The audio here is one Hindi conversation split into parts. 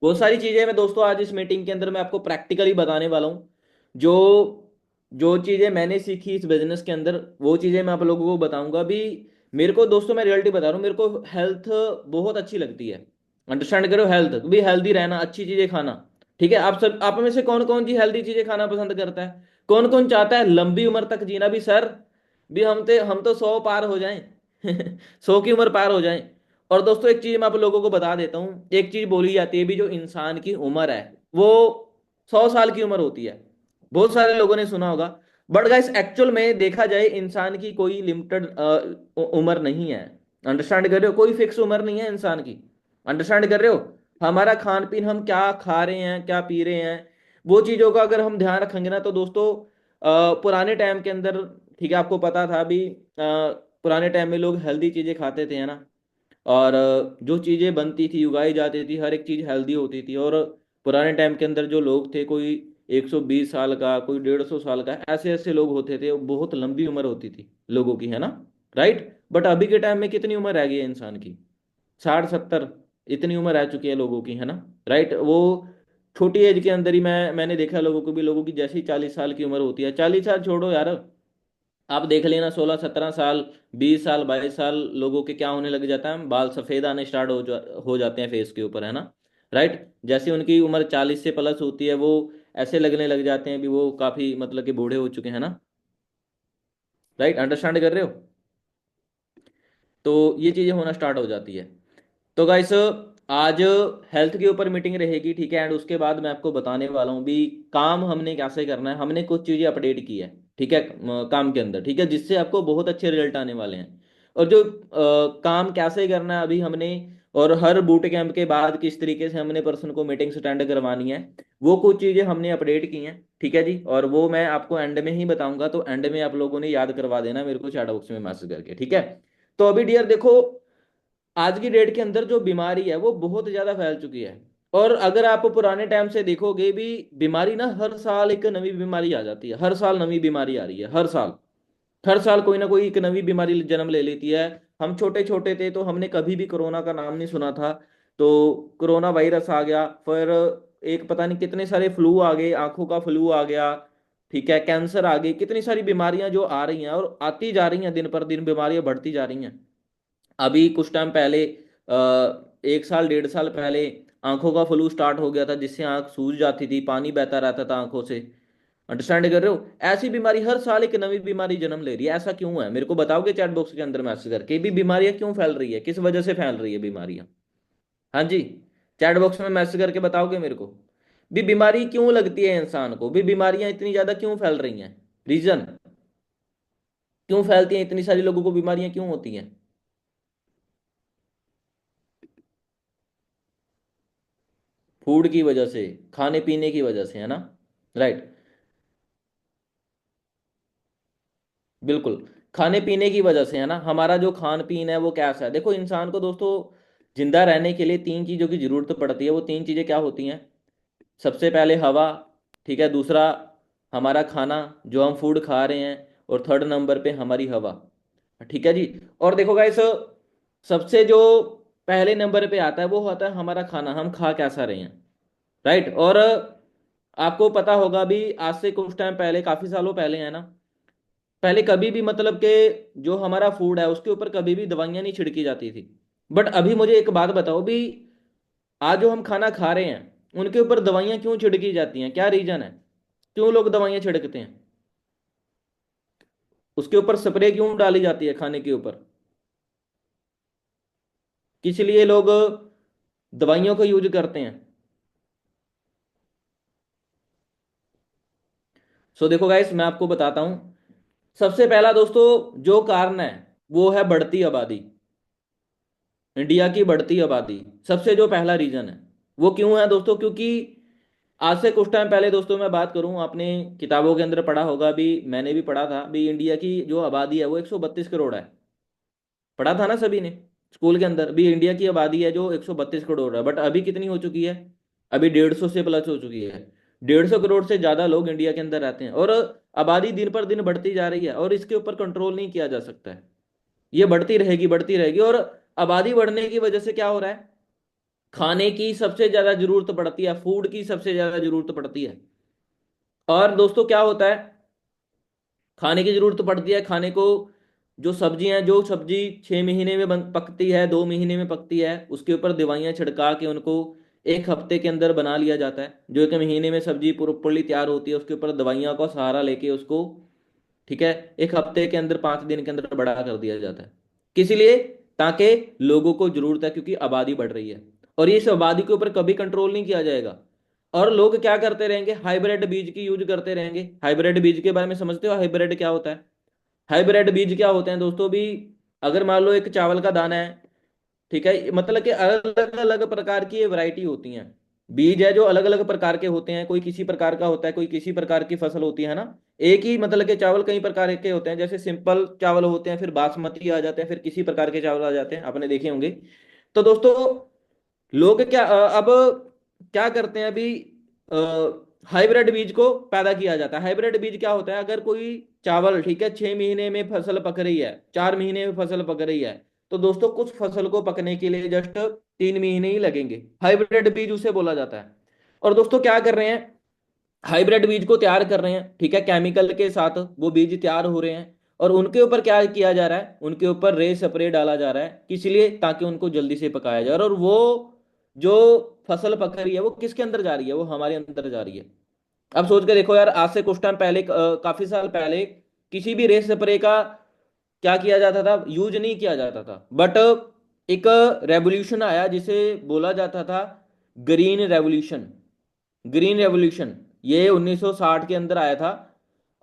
बहुत सारी चीजें मैं दोस्तों आज इस मीटिंग के अंदर मैं आपको प्रैक्टिकली बताने वाला हूँ। जो जो चीजें मैंने सीखी इस बिजनेस के अंदर वो चीजें मैं आप लोगों को बताऊंगा अभी। मेरे को दोस्तों मैं रियलिटी बता रहा हूँ, मेरे को हेल्थ बहुत अच्छी लगती है। अंडरस्टैंड करो, हेल्थ भी हेल्दी रहना, अच्छी चीजें खाना। ठीक है, आप में से कौन कौन सी हेल्दी चीजें खाना पसंद करता है? कौन कौन चाहता है लंबी उम्र तक जीना भी सर? भी हम तो 100 पार हो जाएं। 100 की उम्र पार हो जाएं। और दोस्तों एक चीज मैं आप लोगों को बता देता हूँ, एक चीज बोली जाती है भी जो इंसान की उम्र है वो 100 साल की उम्र होती है। बहुत सारे लोगों ने सुना होगा। बट गाइस एक्चुअल में देखा जाए इंसान की कोई लिमिटेड उम्र नहीं है। अंडरस्टैंड कर रहे हो? कोई फिक्स उम्र नहीं है इंसान की। अंडरस्टैंड कर रहे हो? हमारा खान पीन, हम क्या खा रहे हैं क्या पी रहे हैं, वो चीजों का अगर हम ध्यान रखेंगे ना तो दोस्तों पुराने टाइम के अंदर, ठीक है, आपको पता था भी पुराने टाइम में लोग हेल्दी चीजें खाते थे, है ना। और जो चीजें बनती थी उगाई जाती थी हर एक चीज हेल्दी होती थी। और पुराने टाइम के अंदर जो लोग थे, कोई 120 साल का, कोई 150 साल का, ऐसे ऐसे लोग होते थे, बहुत लंबी उम्र होती थी लोगों की, है ना। राइट। बट अभी के टाइम में कितनी उम्र रह गई है इंसान की? 60 70, इतनी उम्र रह चुकी है लोगों की, है ना। राइट। वो छोटी एज के अंदर ही मैंने देखा है लोगों को भी, लोगों की जैसे ही 40 साल की उम्र होती है, 40 साल छोड़ो यार, आप देख लेना 16 17 साल, 20 साल 22 साल, लोगों के क्या होने लग जाता है, बाल सफेद आने स्टार्ट हो जाते हैं फेस के ऊपर, है ना। राइट। जैसे उनकी उम्र 40 से प्लस होती है वो ऐसे लगने लग जाते हैं भी वो काफी मतलब कि बूढ़े हो चुके हैं ना। राइट। अंडरस्टैंड कर रहे हो? तो ये चीजें होना स्टार्ट हो जाती है। तो गाइस आज हेल्थ के ऊपर मीटिंग रहेगी, ठीक है। एंड उसके बाद मैं आपको बताने वाला हूँ भी काम हमने कैसे करना है। हमने कुछ चीजें अपडेट की है, ठीक है, काम के अंदर, ठीक है, जिससे आपको बहुत अच्छे रिजल्ट आने वाले हैं। और जो काम कैसे करना है अभी हमने, और हर बूट कैंप के बाद किस तरीके से हमने पर्सन को मीटिंग अटेंड करवानी है, वो कुछ चीजें हमने अपडेट की हैं, ठीक है जी। और वो मैं आपको एंड में ही बताऊंगा, तो एंड में आप लोगों ने याद करवा देना मेरे को चैट बॉक्स में मैसेज करके, ठीक है। तो अभी डियर देखो, आज की डेट के अंदर जो बीमारी है वो बहुत ज्यादा फैल चुकी है। और अगर आप पुराने टाइम से देखोगे भी, बीमारी ना हर साल एक नवी बीमारी आ जाती है, हर साल नवी बीमारी आ रही है, हर साल। हर साल कोई ना कोई एक नवी बीमारी जन्म ले लेती है। हम छोटे छोटे थे तो हमने कभी भी कोरोना का नाम नहीं सुना था। तो कोरोना वायरस आ गया, फिर एक पता नहीं कितने सारे फ्लू आ गए, आंखों का फ्लू आ गया, ठीक है, कैंसर आ गई, कितनी सारी बीमारियां जो आ रही हैं और आती जा रही हैं, दिन पर दिन बीमारियां बढ़ती जा रही हैं। अभी कुछ टाइम पहले, 1 साल 1.5 साल पहले आंखों का फ्लू स्टार्ट हो गया था, जिससे आंख सूज जाती थी, पानी बहता रहता था आंखों से। अंडरस्टैंड कर रहे हो? ऐसी बीमारी हर साल एक नई बीमारी जन्म ले रही है, ऐसा क्यों है? मेरे को बताओगे चैट बॉक्स के अंदर मैसेज करके भी बीमारियां क्यों फैल रही है, किस वजह से फैल रही है बीमारियां? हाँ जी। चैट बॉक्स में मैसेज करके बताओगे मेरे को भी बीमारी क्यों लगती है इंसान को, भी बीमारियां इतनी ज्यादा क्यों फैल रही हैं? रीजन क्यों फैलती हैं, इतनी सारी लोगों को बीमारियां क्यों होती हैं? फूड की वजह से, खाने पीने की वजह से, है ना। राइट। बिल्कुल। खाने पीने की वजह से, है ना। हमारा जो खान पीन है वो कैसा है, देखो इंसान को दोस्तों जिंदा रहने के लिए 3 चीजों की जरूरत पड़ती है। वो 3 चीजें क्या होती हैं? सबसे पहले हवा, ठीक है, दूसरा हमारा खाना जो हम फूड खा रहे हैं, और थर्ड नंबर पे हमारी हवा, ठीक है जी। और देखो गाइस, सबसे जो पहले नंबर पे आता है वो होता है हमारा खाना, हम खा कैसा रहे हैं। राइट। और आपको पता होगा भी, आज से कुछ टाइम पहले, काफी सालों पहले, है ना, पहले कभी भी मतलब कि जो हमारा फूड है उसके ऊपर कभी भी दवाइयां नहीं छिड़की जाती थी। बट अभी मुझे एक बात बताओ भी, आज जो हम खाना खा रहे हैं उनके ऊपर दवाइयां क्यों छिड़की जाती हैं? क्या रीजन है? क्यों लोग दवाइयां छिड़कते हैं? उसके ऊपर स्प्रे क्यों डाली जाती है खाने के ऊपर? किस लिए लोग दवाइयों का यूज करते हैं? सो देखो गाइस, मैं आपको बताता हूं। सबसे पहला दोस्तों जो कारण है वो है बढ़ती आबादी। इंडिया की बढ़ती आबादी सबसे जो पहला रीजन है। वो क्यों है दोस्तों? क्योंकि आज से कुछ टाइम पहले दोस्तों मैं बात करूं, आपने किताबों के अंदर पढ़ा होगा भी, मैंने भी पढ़ा था भी, इंडिया की जो आबादी है वो 132 करोड़ है। पढ़ा था ना सभी ने स्कूल के अंदर भी, इंडिया की आबादी है जो 132 करोड़ है। बट अभी कितनी हो चुकी है? अभी 150 से प्लस हो चुकी है। 150 करोड़ से ज्यादा लोग इंडिया के अंदर रहते हैं, और आबादी दिन पर दिन बढ़ती जा रही है, और इसके ऊपर कंट्रोल नहीं किया जा सकता है। ये बढ़ती रहेगी बढ़ती रहेगी। और आबादी बढ़ने की वजह से क्या हो रहा है? खाने की सबसे ज्यादा जरूरत पड़ती है, फूड की सबसे ज्यादा जरूरत पड़ती है। और दोस्तों क्या होता है, खाने की जरूरत पड़ती है, खाने को, जो सब्जियां, जो सब्जी 6 महीने में पकती है, 2 महीने में पकती है, उसके ऊपर दवाइयां छिड़का के उनको एक हफ्ते के अंदर बना लिया जाता है। जो 1 महीने में सब्जी प्रॉपरली तैयार होती है, उसके ऊपर दवाइयां का सहारा लेके उसको, ठीक है, एक हफ्ते के अंदर, 5 दिन के अंदर बड़ा कर दिया जाता है। किस लिए? ताकि लोगों को जरूरत है, क्योंकि आबादी बढ़ रही है और इस आबादी के ऊपर कभी कंट्रोल नहीं किया जाएगा। और लोग क्या करते रहेंगे, हाइब्रिड बीज की यूज करते रहेंगे। हाइब्रिड बीज के बारे में समझते हो? हाइब्रिड क्या होता है? हाइब्रिड बीज क्या होते हैं दोस्तों भी, अगर मान लो एक चावल का दाना है, ठीक है, मतलब कि अलग अलग प्रकार की ये वैरायटी होती हैं। बीज है जो अलग अलग प्रकार के होते हैं, कोई किसी प्रकार का होता है, कोई किसी प्रकार की फसल होती है ना। एक ही मतलब के चावल कई प्रकार के होते हैं, जैसे सिंपल चावल होते हैं, फिर बासमती आ जाते हैं, फिर किसी प्रकार के चावल आ जाते हैं, आपने देखे होंगे। तो दोस्तों लोग क्या अब क्या करते हैं अभी, हाइब्रिड बीज को पैदा किया जाता है। हाइब्रिड बीज क्या होता है, अगर कोई चावल, ठीक है, 6 महीने में फसल पक रही है, 4 महीने में फसल पक रही है, तो दोस्तों कुछ फसल को पकने के लिए जस्ट 3 महीने ही लगेंगे। हाइब्रिड बीज उसे बोला जाता है। और दोस्तों क्या कर रहे हैं, हाइब्रिड बीज को तैयार कर रहे हैं, ठीक है, केमिकल के साथ वो बीज तैयार हो रहे हैं। और उनके ऊपर क्या किया जा रहा है, उनके ऊपर रे स्प्रे डाला जा रहा है, किस लिए? ताकि उनको जल्दी से पकाया जाए। और वो जो फसल पक रही है वो किसके अंदर जा रही है? वो हमारे अंदर जा रही है। अब सोच के देखो यार, आज से कुछ टाइम पहले, काफी साल पहले, किसी भी रे स्प्रे का क्या किया जाता था, यूज नहीं किया जाता था। बट एक रेवोल्यूशन आया जिसे बोला जाता था ग्रीन रेवोल्यूशन। ग्रीन रेवोल्यूशन ये 1960 के अंदर आया था।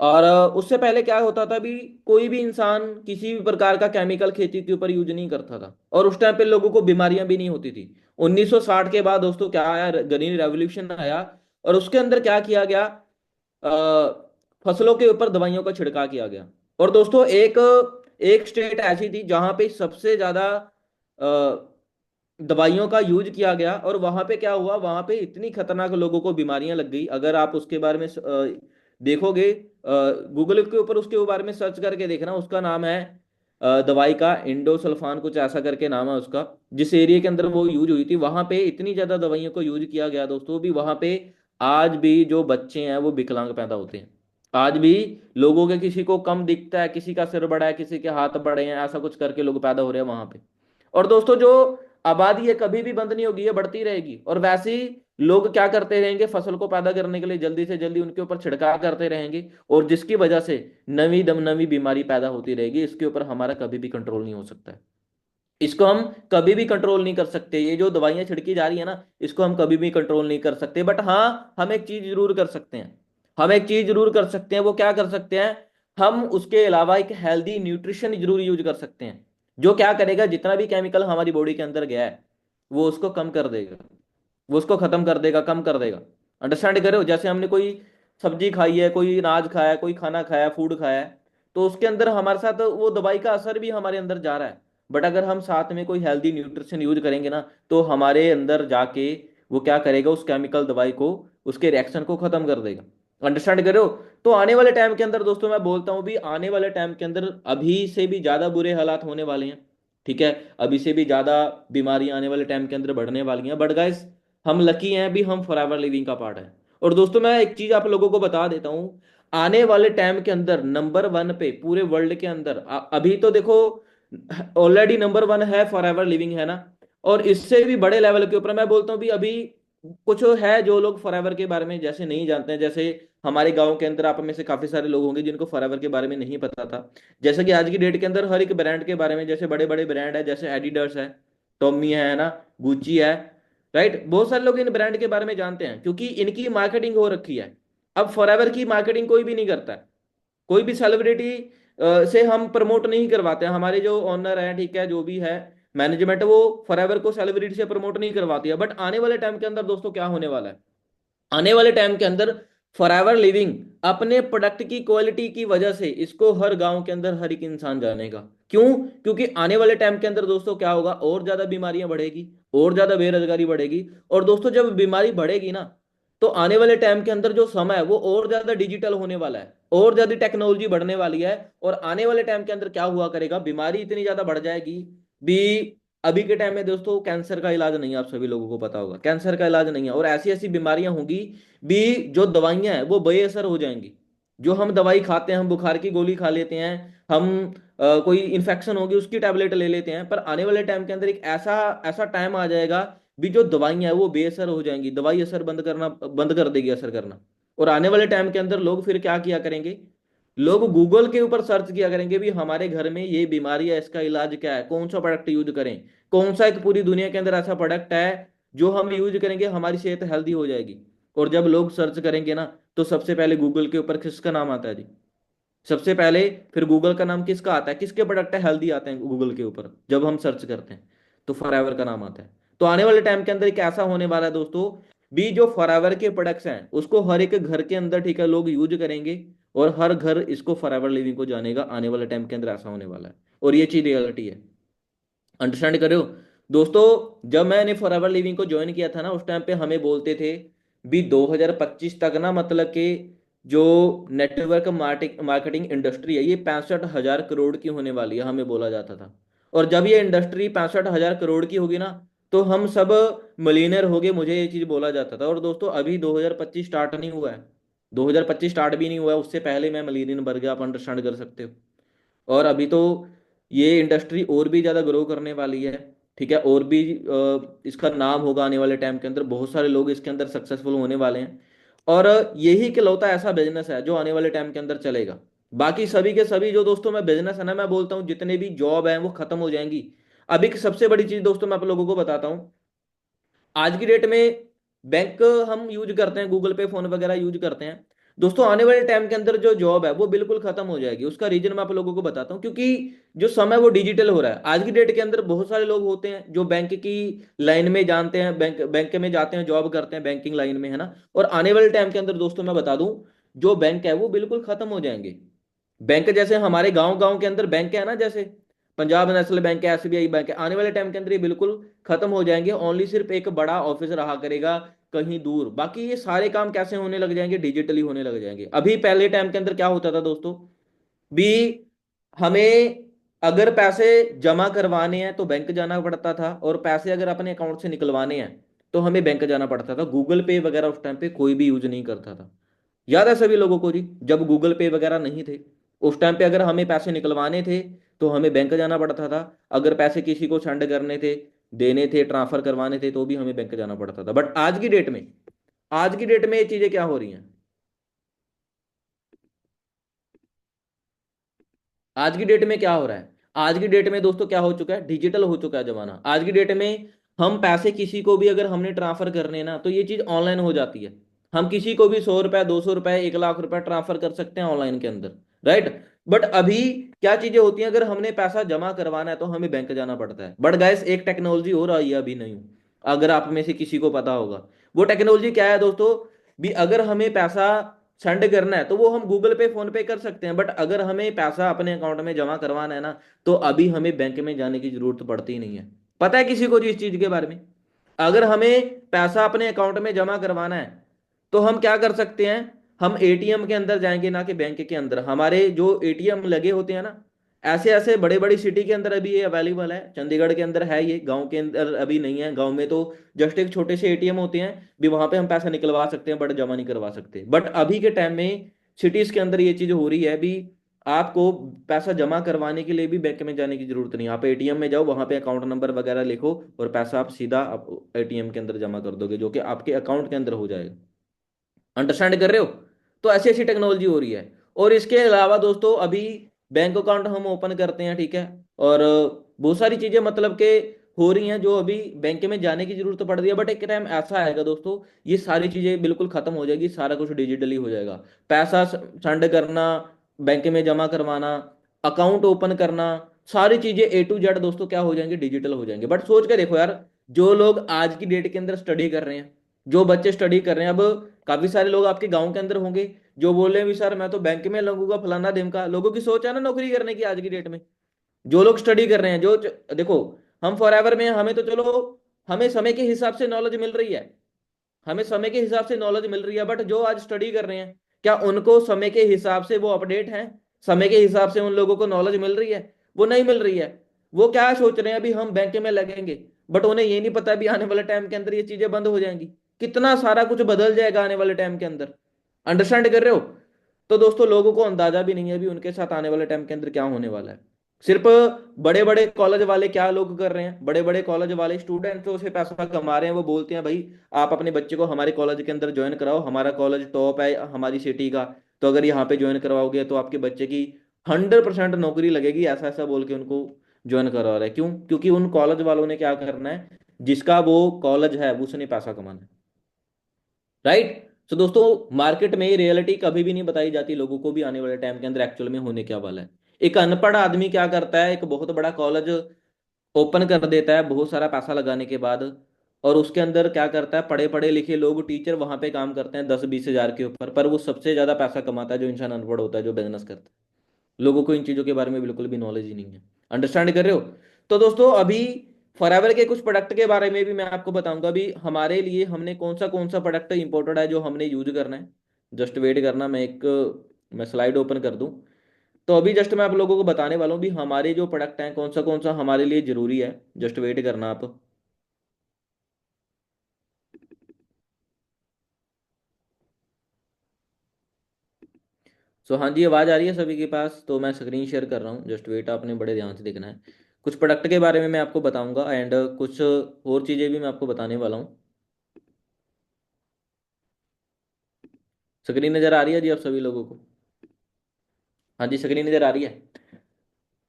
और उससे पहले क्या होता था भी, कोई भी इंसान किसी भी प्रकार का केमिकल खेती के ऊपर यूज नहीं करता था, और उस टाइम पे लोगों को बीमारियां भी नहीं होती थी। 1960 के बाद दोस्तों क्या आया, ग्रीन रेवोल्यूशन आया। और उसके अंदर क्या किया गया, फसलों के ऊपर दवाइयों का छिड़काव किया गया। और दोस्तों एक एक स्टेट ऐसी थी जहां पे सबसे ज्यादा दवाइयों का यूज किया गया, और वहां पे क्या हुआ, वहां पे इतनी खतरनाक लोगों को बीमारियां लग गई। अगर आप उसके बारे में देखोगे, गूगल के ऊपर उसके बारे में सर्च करके देखना, उसका नाम है दवाई का इंडोसल्फान, कुछ ऐसा करके नाम है उसका। जिस एरिया के अंदर वो यूज हुई थी, वहां पे इतनी ज्यादा दवाइयों को यूज किया गया दोस्तों भी, वहां पे आज भी जो बच्चे हैं वो विकलांग पैदा होते हैं। आज भी लोगों के, किसी को कम दिखता है, किसी का सिर बड़ा है, किसी के हाथ बड़े हैं, ऐसा कुछ करके लोग पैदा हो रहे हैं वहां पे। और दोस्तों जो आबादी है कभी भी बंद नहीं होगी, ये बढ़ती रहेगी। और वैसे ही लोग क्या करते रहेंगे, फसल को पैदा करने के लिए जल्दी से जल्दी उनके ऊपर छिड़काव करते रहेंगे, और जिसकी वजह से नवी दम नवी बीमारी पैदा होती रहेगी। इसके ऊपर हमारा कभी भी कंट्रोल नहीं हो सकता है। इसको हम कभी भी कंट्रोल नहीं कर सकते। ये जो दवाइयां छिड़की जा रही है ना, इसको हम कभी भी कंट्रोल नहीं कर सकते। बट हाँ, हम एक चीज जरूर कर सकते हैं। हम एक चीज जरूर कर सकते हैं, वो क्या कर सकते हैं, हम उसके अलावा एक हेल्दी न्यूट्रिशन जरूर यूज कर सकते हैं। जो क्या करेगा, जितना भी केमिकल हमारी बॉडी के अंदर गया है वो उसको कम कर देगा, वो उसको खत्म कर देगा, कम कर देगा। अंडरस्टैंड करो, जैसे हमने कोई सब्जी खाई है, कोई अनाज खाया है, कोई खाना खाया, फूड खाया है, तो उसके अंदर हमारे साथ वो दवाई का असर भी हमारे अंदर जा रहा है। बट अगर हम साथ में कोई हेल्दी न्यूट्रिशन यूज करेंगे ना, तो हमारे अंदर जाके वो क्या करेगा, उस केमिकल दवाई को, उसके रिएक्शन को खत्म कर देगा। अंडरस्टैंड करो। तो आने वाले टाइम के अंदर दोस्तों, मैं बोलता हूँ भी, आने वाले टाइम के अंदर अभी से भी ज्यादा बुरे हालात होने वाले हैं। ठीक है, अभी से भी ज्यादा बीमारियां आने वाले टाइम के अंदर बढ़ने वाली हैं। बट गाइस, हम लकी हैं भी, हम फॉरएवर लिविंग का पार्ट है। और दोस्तों मैं एक चीज आप लोगों को बता देता हूं, आने वाले टाइम के अंदर नंबर 1 पे पूरे वर्ल्ड के अंदर, अभी तो देखो ऑलरेडी नंबर 1 है, फॉरएवर लिविंग है ना। और इससे भी बड़े लेवल के ऊपर मैं बोलता हूँ भी, अभी कुछ है जो लोग फॉरएवर के बारे में जैसे नहीं जानते हैं। जैसे हमारे गांव के अंदर आप में से काफी सारे लोग होंगे जिनको फॉरएवर के बारे में नहीं पता था। जैसे कि आज की डेट के अंदर हर एक ब्रांड के बारे में, जैसे बड़े बड़े ब्रांड है, जैसे एडिडास है, टॉमी है ना, गुची है, राइट, बहुत सारे लोग इन ब्रांड के बारे में जानते हैं क्योंकि इनकी मार्केटिंग हो रखी है। अब फॉरएवर की मार्केटिंग कोई भी नहीं करता है। कोई भी सेलिब्रिटी से हम प्रमोट नहीं करवाते हैं। हमारे जो ओनर है, ठीक है, जो भी है मैनेजमेंट, वो फॉरएवर को सेलिब्रिटी से प्रमोट नहीं करवाती है। बट आने वाले टाइम के अंदर दोस्तों क्या होने वाला है, आने वाले टाइम के अंदर फॉरएवर लिविंग अपने प्रोडक्ट की क्वालिटी की वजह से इसको हर गांव के अंदर हर एक इंसान जानेगा। क्यों? क्योंकि आने वाले टाइम के अंदर दोस्तों क्या होगा, और ज्यादा बीमारियां बढ़ेगी, और ज्यादा बेरोजगारी बढ़ेगी। और दोस्तों जब बीमारी बढ़ेगी ना, तो आने वाले टाइम के अंदर जो समय है वो और ज्यादा डिजिटल होने वाला है, और ज्यादा टेक्नोलॉजी बढ़ने वाली है। और आने वाले टाइम के अंदर क्या हुआ करेगा, बीमारी इतनी ज्यादा बढ़ जाएगी भी, अभी के टाइम में दोस्तों कैंसर का इलाज नहीं है, आप सभी लोगों को पता होगा कैंसर का इलाज नहीं है, और ऐसी ऐसी बीमारियां होंगी भी, जो दवाइयां हैं वो बेअसर हो जाएंगी। जो हम दवाई खाते हैं, हम बुखार की गोली खा लेते हैं, हम कोई इन्फेक्शन होगी उसकी टैबलेट ले लेते हैं, पर आने वाले टाइम के अंदर एक ऐसा ऐसा टाइम आ जाएगा भी जो दवाइयां हैं वो बेअसर हो जाएंगी, दवाई असर बंद कर देगी असर करना। और आने वाले टाइम के अंदर लोग फिर क्या किया करेंगे, लोग गूगल के ऊपर सर्च किया करेंगे भी हमारे घर में ये बीमारी है, इसका इलाज क्या है, कौन सा प्रोडक्ट यूज करें, कौन सा एक पूरी दुनिया के अंदर ऐसा प्रोडक्ट है जो हम यूज करेंगे हमारी सेहत हेल्दी हो जाएगी। और जब लोग सर्च करेंगे ना, तो सबसे पहले गूगल के ऊपर किसका नाम आता है जी, सबसे पहले फिर गूगल का नाम किसका आता है, किसके प्रोडक्ट हेल्दी आते हैं गूगल के ऊपर जब हम सर्च करते हैं, तो फॉरएवर का नाम आता है। तो आने वाले टाइम के अंदर एक ऐसा होने वाला है दोस्तों, भी जो फॉरएवर के प्रोडक्ट्स हैं उसको हर एक घर के अंदर, ठीक है, लोग यूज करेंगे, और हर घर इसको फॉरएवर लिविंग को जानेगा। आने वाले टाइम के अंदर ऐसा होने वाला है, और ये चीज रियलिटी है। अंडरस्टैंड कर रहे हो दोस्तों? जब मैंने फॉरएवर लिविंग को ज्वाइन किया था ना, उस टाइम पे हमें बोलते थे भी 2025 तक ना, मतलब कि जो नेटवर्क मार्केटिंग इंडस्ट्री है ये 65,000 करोड़ की होने वाली है, हमें बोला जाता था। और जब ये इंडस्ट्री 65,000 करोड़ की होगी ना, तो हम सब मिलीनियर हो गए, मुझे ये चीज बोला जाता था। और दोस्तों अभी 2025 स्टार्ट नहीं हुआ है, 2025 स्टार्ट भी नहीं हुआ है, उससे पहले मैं मिलीनियर बन गया, आप अंडरस्टैंड कर सकते हो। और अभी तो ये इंडस्ट्री और भी ज़्यादा ग्रो करने वाली है, ठीक है, और भी इसका नाम होगा आने वाले टाइम के अंदर, बहुत सारे लोग इसके अंदर सक्सेसफुल होने वाले हैं। और यही इकलौता ऐसा बिजनेस है जो आने वाले टाइम के अंदर चलेगा। बाकी सभी के सभी जो दोस्तों मैं बिजनेस है ना, मैं बोलता हूँ जितने भी जॉब है वो खत्म हो जाएंगी। अभी की सबसे बड़ी चीज दोस्तों मैं आप लोगों को बताता हूँ, आज की डेट में बैंक हम यूज करते हैं, गूगल पे, फोन वगैरह यूज करते हैं। दोस्तों आने वाले टाइम के अंदर जो जॉब है वो बिल्कुल खत्म हो जाएगी। उसका रीजन मैं आप लोगों को बताता हूँ, क्योंकि जो समय वो डिजिटल हो रहा है। आज की डेट के अंदर बहुत सारे लोग होते हैं जो बैंक की लाइन में जानते हैं, बैंक बैंक में जाते हैं, जॉब करते हैं बैंकिंग लाइन में, है ना। और आने वाले टाइम के अंदर दोस्तों मैं बता दूं, जो बैंक है वो बिल्कुल खत्म हो जाएंगे। बैंक जैसे हमारे गांव गांव के अंदर बैंक है ना, जैसे पंजाब नेशनल बैंक है, एसबीआई बैंक है, आने वाले टाइम के अंदर ये बिल्कुल खत्म हो जाएंगे। ओनली सिर्फ एक बड़ा ऑफिस रहा करेगा कहीं दूर, बाकी ये सारे काम कैसे होने लग जाएंगे, डिजिटली होने लग जाएंगे। अभी पहले टाइम के अंदर क्या होता था दोस्तों, भी हमें अगर पैसे जमा करवाने हैं तो बैंक जाना पड़ता था, और पैसे अगर अपने अकाउंट से निकलवाने हैं तो हमें बैंक जाना पड़ता था। गूगल पे वगैरह उस टाइम पे कोई भी यूज नहीं करता था। याद है सभी लोगों को जी, जब गूगल पे वगैरह नहीं थे, उस टाइम पे अगर हमें पैसे निकलवाने थे तो हमें बैंक जाना पड़ता था। अगर पैसे किसी को सेंड करने थे, देने थे, ट्रांसफर करवाने थे, तो भी हमें बैंक जाना पड़ता था। बट आज की डेट में ये चीजें क्या हो रही हैं, आज की डेट में क्या हो रहा है, आज की डेट में दोस्तों क्या हो चुका है, डिजिटल हो चुका है जमाना। आज की डेट में हम पैसे किसी को भी अगर हमने ट्रांसफर करने हैं ना, तो ये चीज ऑनलाइन हो जाती है। हम किसी को भी 100 रुपए, 200 रुपए, 1 लाख रुपए ट्रांसफर कर सकते हैं ऑनलाइन के अंदर, राइट। बट अभी क्या चीजें होती हैं, अगर हमने पैसा जमा करवाना है तो हमें बैंक जाना पड़ता है। बट गाइस एक टेक्नोलॉजी हो रही है अभी नहीं, अगर आप में से किसी को पता होगा, वो टेक्नोलॉजी क्या है दोस्तों, भी अगर हमें पैसा सेंड करना है तो वो हम गूगल पे, फोन पे कर सकते हैं। बट अगर हमें पैसा अपने अकाउंट में जमा करवाना है ना, तो अभी हमें बैंक में जाने की जरूरत पड़ती ही नहीं है। पता है किसी को जी इस चीज के बारे में? अगर हमें पैसा अपने अकाउंट में जमा करवाना है तो हम क्या कर सकते हैं, हम एटीएम के अंदर जाएंगे, ना कि बैंक के अंदर। हमारे जो एटीएम लगे होते हैं ना, ऐसे ऐसे बड़े बड़ी सिटी के अंदर अभी ये अवेलेबल है, चंडीगढ़ के अंदर है ये, गांव के अंदर अभी नहीं है। गांव में तो जस्ट एक छोटे से एटीएम होते हैं, भी वहां पे हम पैसा निकलवा सकते हैं, बट जमा नहीं करवा सकते। बट अभी के टाइम में सिटीज के अंदर ये चीज हो रही है भी, आपको पैसा जमा करवाने के लिए भी बैंक में जाने की जरूरत नहीं। आप एटीएम में जाओ, वहां पे अकाउंट नंबर वगैरह लिखो, और पैसा आप सीधा आप एटीएम के अंदर जमा कर दोगे, जो कि आपके अकाउंट के अंदर हो जाएगा। अंडरस्टैंड कर रहे हो? तो ऐसी ऐसी टेक्नोलॉजी हो रही है। और इसके अलावा दोस्तों अभी बैंक अकाउंट हम ओपन करते हैं, ठीक है, और बहुत सारी चीजें मतलब के हो रही हैं जो अभी बैंक में जाने की जरूरत पड़ रही है। बट एक टाइम ऐसा आएगा दोस्तों, ये सारी चीजें बिल्कुल खत्म हो जाएगी, सारा कुछ डिजिटली हो जाएगा। पैसा सेंड करना, बैंक में जमा करवाना, अकाउंट ओपन करना, सारी चीजें A to Z दोस्तों क्या हो जाएंगे, डिजिटल हो जाएंगे। बट सोच के देखो यार, जो लोग आज की डेट के अंदर स्टडी कर रहे हैं, जो बच्चे स्टडी कर रहे हैं, अब काफी सारे लोग आपके गांव के अंदर होंगे जो बोल रहे हैं भी सर मैं तो बैंक में लगूंगा, फलाना ढिमका। लोगों की सोच है ना नौकरी करने की आज की डेट में। जो लोग स्टडी कर रहे हैं, देखो, हम फॉरएवर में हैं, हमें तो चलो हमें समय के हिसाब से नॉलेज मिल रही है, हमें समय के हिसाब से नॉलेज मिल रही है। बट जो आज स्टडी कर रहे हैं, क्या उनको समय के हिसाब से वो अपडेट हैं, समय के हिसाब से उन लोगों को नॉलेज मिल रही है? वो नहीं मिल रही है। वो क्या सोच रहे हैं, अभी हम बैंक में लगेंगे, बट उन्हें ये नहीं पता अभी आने वाले टाइम के अंदर ये चीजें बंद हो जाएंगी, कितना सारा कुछ बदल जाएगा आने वाले टाइम के अंदर। अंडरस्टैंड कर रहे हो? तो दोस्तों लोगों को अंदाजा भी नहीं है अभी उनके साथ आने वाले टाइम के अंदर क्या होने वाला है। सिर्फ बड़े बड़े कॉलेज वाले क्या लोग कर रहे हैं, बड़े बड़े कॉलेज वाले स्टूडेंट्स से पैसा कमा रहे हैं, वो बोलते हैं भाई आप अपने बच्चे को हमारे कॉलेज के अंदर ज्वाइन कराओ, हमारा कॉलेज टॉप है हमारी सिटी का, तो अगर यहाँ पे ज्वाइन करवाओगे तो आपके बच्चे की 100% नौकरी लगेगी, ऐसा ऐसा बोल के उनको ज्वाइन करवा रहा है। क्यों? क्योंकि उन कॉलेज वालों ने क्या करना है, जिसका वो कॉलेज है उसने पैसा कमाना है। राइट? तो दोस्तों मार्केट में रियलिटी कभी भी नहीं बताई जाती लोगों को भी आने वाले टाइम के अंदर एक्चुअल में होने क्या वाला है। एक अनपढ़ आदमी क्या करता है, एक बहुत बड़ा कॉलेज ओपन कर देता है बहुत सारा पैसा लगाने के बाद, और उसके अंदर क्या करता है, पढ़े पढ़े लिखे लोग टीचर वहां पे काम करते हैं 10-20 हज़ार के ऊपर, पर वो सबसे ज्यादा पैसा कमाता है जो इंसान अनपढ़ होता है, जो बिजनेस करता है। लोगों को इन चीजों के बारे में बिल्कुल भी नॉलेज ही नहीं है। अंडरस्टैंड कर रहे हो? तो दोस्तों अभी फॉरएवर के कुछ प्रोडक्ट के बारे में भी मैं आपको बताऊंगा भी, हमारे लिए हमने कौन सा प्रोडक्ट इंपॉर्टेंट है जो हमने यूज करना है। जस्ट वेट करना, मैं स्लाइड ओपन कर दूं। तो अभी जस्ट मैं आप लोगों को बताने वाला हूँ भी हमारे जो प्रोडक्ट हैं कौन सा हमारे लिए जरूरी है। जस्ट वेट करना आप। सो हाँ जी, आवाज़ आ रही है सभी के पास? तो मैं स्क्रीन शेयर कर रहा हूँ, जस्ट वेट, आपने बड़े ध्यान से देखना है। कुछ प्रोडक्ट के बारे में मैं आपको बताऊंगा एंड कुछ और चीज़ें भी मैं आपको बताने वाला हूँ। स्क्रीन नज़र आ रही है जी आप सभी लोगों को? हाँ जी, स्क्रीन नज़र आ रही है।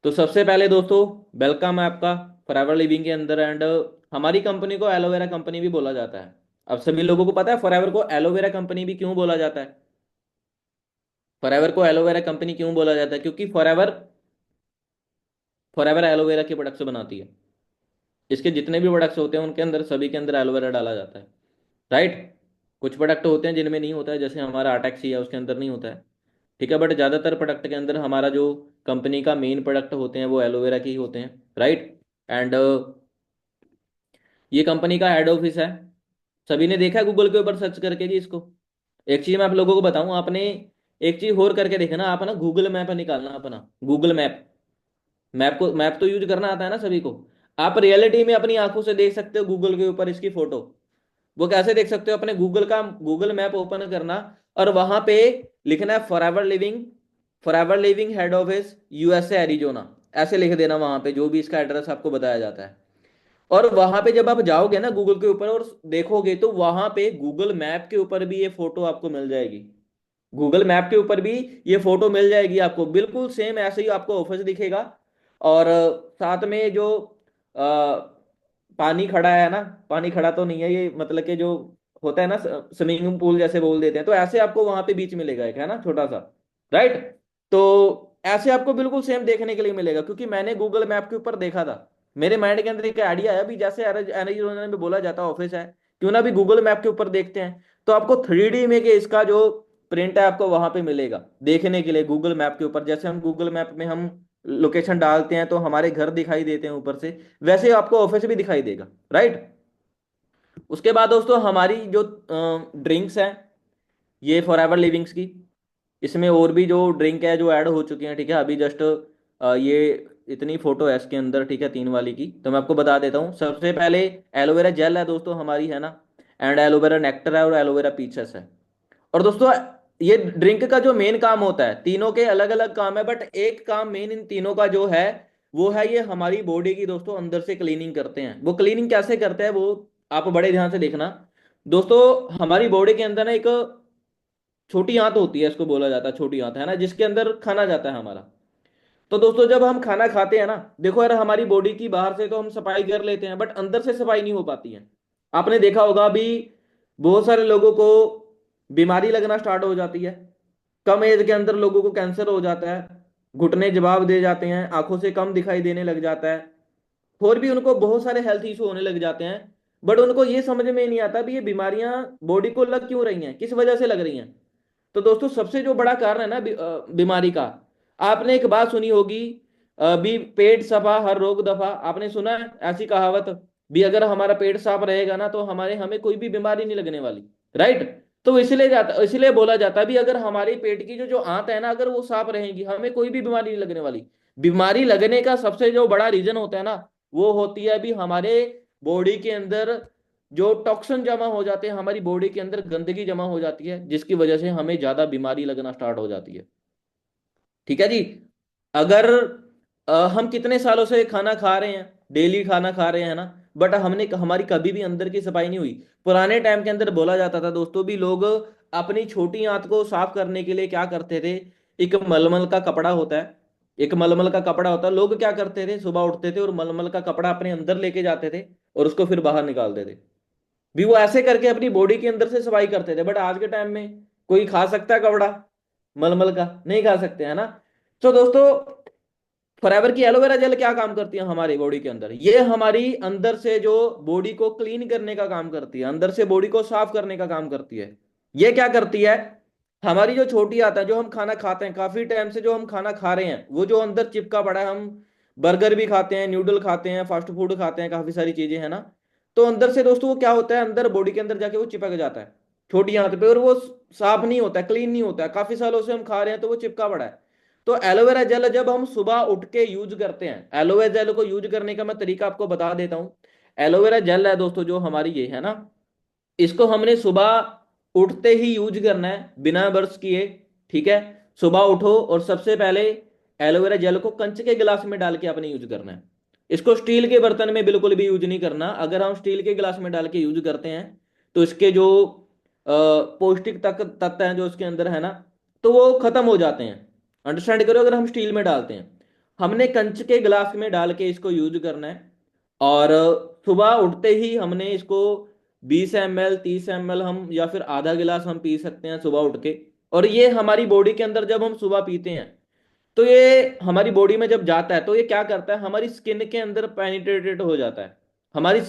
तो सबसे पहले दोस्तों वेलकम है आपका फॉरएवर लिविंग के अंदर। एंड हमारी कंपनी को एलोवेरा कंपनी भी बोला जाता है। अब सभी लोगों को पता है फॉरएवर को एलोवेरा कंपनी भी क्यों बोला जाता है? फॉरएवर को एलोवेरा कंपनी क्यों बोला जाता है? क्योंकि फॉरएवर फॉरएवर एलोवेरा के प्रोडक्ट्स बनाती है। इसके जितने भी प्रोडक्ट्स होते हैं उनके अंदर सभी के अंदर एलोवेरा डाला जाता है। राइट? कुछ प्रोडक्ट होते हैं जिनमें नहीं होता है, जैसे हमारा आटेक्सी है उसके अंदर नहीं होता है। ठीक है, बट ज़्यादातर प्रोडक्ट के अंदर हमारा जो कंपनी का मेन प्रोडक्ट होते हैं वो एलोवेरा के ही होते हैं। राइट? एंड ये कंपनी का हेड ऑफिस है। सभी ने देखा गूगल के ऊपर सर्च करके जी इसको। एक चीज मैं आप लोगों को बताऊं, आपने एक चीज और करके देखना, आप ना गूगल मैप निकालना अपना, गूगल मैप। मैप तो यूज करना आता है ना सभी को। आप रियलिटी में अपनी आंखों से देख सकते हो गूगल के ऊपर इसकी फोटो। वो कैसे देख सकते हो? अपने गूगल मैप ओपन करना, और वहां पे लिखना है forever living head office USA Arizona, ऐसे लिख देना वहां पे जो भी इसका एड्रेस आपको बताया जाता है। और वहां पे जब आप जाओगे ना गूगल के ऊपर और देखोगे, तो वहां पे गूगल मैप के ऊपर भी ये फोटो आपको मिल जाएगी। गूगल मैप के ऊपर भी ये फोटो मिल जाएगी आपको, बिल्कुल सेम ऐसे ही आपको ऑफिस दिखेगा। और साथ में जो अ, पानी खड़ा है ना, पानी खड़ा तो नहीं है ये, मतलब कि जो होता है ना स्विमिंग पूल जैसे बोल देते हैं, तो ऐसे आपको वहां पे बीच मिलेगा एक, है ना, छोटा सा। राइट? तो ऐसे आपको बिल्कुल सेम देखने के लिए मिलेगा, क्योंकि मैंने गूगल मैप के ऊपर देखा था। मेरे माइंड के अंदर एक आइडिया आया भी, जैसे एरिजोना में बोला जाता है ऑफिस है, क्यों ना भी गूगल मैप के ऊपर देखते हैं। तो आपको 3D में कि इसका जो प्रिंट है आपको वहां पे मिलेगा देखने के लिए गूगल मैप के ऊपर। जैसे हम गूगल मैप में हम लोकेशन डालते हैं तो हमारे घर दिखाई देते हैं ऊपर से, वैसे ही आपको ऑफिस भी दिखाई देगा। राइट? उसके बाद दोस्तों हमारी जो ड्रिंक्स हैं, ये फॉरएवर लिविंग्स की, इसमें और भी जो ड्रिंक है जो ऐड हो चुकी हैं। ठीक है, अभी जस्ट ये इतनी फोटो है इसके अंदर, ठीक है, 3 वाली की, तो मैं आपको बता देता हूँ। सबसे पहले एलोवेरा जेल है दोस्तों हमारी, है ना, एंड एलोवेरा नेक्टर है और एलोवेरा पीचस है। और दोस्तों ये ड्रिंक का जो मेन काम होता है, तीनों के अलग अलग काम है, बट एक काम मेन इन तीनों का जो है वो है ये हमारी बॉडी की दोस्तों अंदर से क्लीनिंग करते हैं। वो क्लीनिंग कैसे करते हैं वो आप बड़े ध्यान से देखना। दोस्तों हमारी बॉडी के अंदर ना एक छोटी आंत होती है, इसको बोला जाता है छोटी आंत, है ना, जिसके अंदर खाना जाता है हमारा। तो दोस्तों जब हम खाना खाते हैं ना, देखो यार, हमारी बॉडी की बाहर से तो हम सफाई कर लेते हैं, बट अंदर से सफाई नहीं हो पाती है। आपने देखा होगा अभी बहुत सारे लोगों को बीमारी लगना स्टार्ट हो जाती है। कम एज के अंदर लोगों को कैंसर हो जाता है, घुटने जवाब दे जाते हैं, आंखों से कम दिखाई देने लग जाता है, और भी उनको बहुत सारे हेल्थ इशू होने लग जाते हैं। बट उनको ये समझ में नहीं आता भी ये बीमारियां बॉडी को लग क्यों रही हैं, किस वजह से लग रही हैं। तो दोस्तों सबसे जो बड़ा कारण है ना बीमारी का, आपने एक बात सुनी होगी, भी पेट सफा हर रोग दफा, आपने सुना है ऐसी कहावत भी? अगर हमारा पेट साफ रहेगा ना तो हमें कोई भी बीमारी नहीं लगने वाली। राइट? तो इसलिए बोला जाता है भी अगर हमारे पेट की जो जो आंत है ना, अगर वो साफ रहेगी हमें कोई भी बीमारी नहीं लगने वाली। बीमारी लगने का सबसे जो बड़ा रीजन होता है ना, वो होती है अभी हमारे बॉडी के अंदर जो टॉक्सिन जमा हो जाते हैं, हमारी बॉडी के अंदर गंदगी जमा हो जाती है, जिसकी वजह से हमें ज्यादा बीमारी लगना स्टार्ट हो जाती है। ठीक है जी। अगर हम कितने सालों से खाना खा रहे हैं, डेली खाना खा रहे हैं ना, बट हमने हमारी कभी भी अंदर की सफाई नहीं हुई। पुराने टाइम के अंदर बोला जाता था दोस्तों भी, लोग अपनी छोटी आंत को साफ करने के लिए क्या करते थे, एक मलमल का कपड़ा होता है, एक मलमल का कपड़ा होता है, लोग क्या करते थे, सुबह उठते थे और मलमल का कपड़ा अपने अंदर लेके जाते थे और उसको फिर बाहर निकालते थे। भी वो ऐसे करके अपनी बॉडी के अंदर से सफाई करते थे। बट आज के टाइम में कोई खा सकता है कपड़ा मलमल का? नहीं खा सकते, है ना। तो दोस्तों, फॉरएवर की एलोवेरा जेल क्या काम करती है हमारी बॉडी के अंदर? ये हमारी अंदर से जो बॉडी को क्लीन करने का काम करती है, अंदर से बॉडी को साफ करने का काम करती है। ये क्या करती है, हमारी जो छोटी आता है, जो हम खाना खाते हैं, काफी टाइम से जो हम खाना खा रहे हैं, वो जो अंदर चिपका पड़ा है, हम बर्गर भी खाते हैं, न्यूडल खाते हैं, फास्ट फूड खाते हैं, काफी सारी चीजें हैं ना। तो अंदर से दोस्तों वो क्या होता है, अंदर बॉडी के अंदर जाके वो चिपक जाता है छोटी आंत पे, और वो साफ नहीं होता है, क्लीन नहीं होता है, काफी सालों से हम खा रहे हैं तो वो चिपका पड़ा है। तो एलोवेरा जेल जब हम सुबह उठ के यूज करते हैं, एलोवेरा जेल को यूज करने का मैं तरीका आपको बता देता हूँ। एलोवेरा जेल है दोस्तों जो हमारी ये है ना, इसको हमने सुबह उठते ही यूज करना है बिना ब्रश किए। ठीक है, सुबह उठो और सबसे पहले एलोवेरा जेल को कंच के गिलास में डाल के आपने यूज करना है। इसको स्टील के बर्तन में बिल्कुल भी यूज नहीं करना। अगर हम स्टील के गिलास में डाल के यूज करते हैं तो इसके जो पौष्टिक तत्व हैं जो इसके अंदर है ना, तो वो खत्म हो जाते हैं। अंडरस्टैंड करो, अगर हम स्टील में डालते हैं, हमने कंच के गिलास में डाल के इसको यूज करना है। और सुबह उठते ही हमने इसको 20 ml 30 ml हम, या फिर आधा गिलास हम पी सकते हैं सुबह उठ के। और ये हमारी बॉडी के अंदर जब हम सुबह पीते हैं, तो ये हमारी बॉडी में जब जाता है तो ये क्या करता है, हमारी स्किन के अंदर पेनिट्रेटेड हो जाता है, हमारी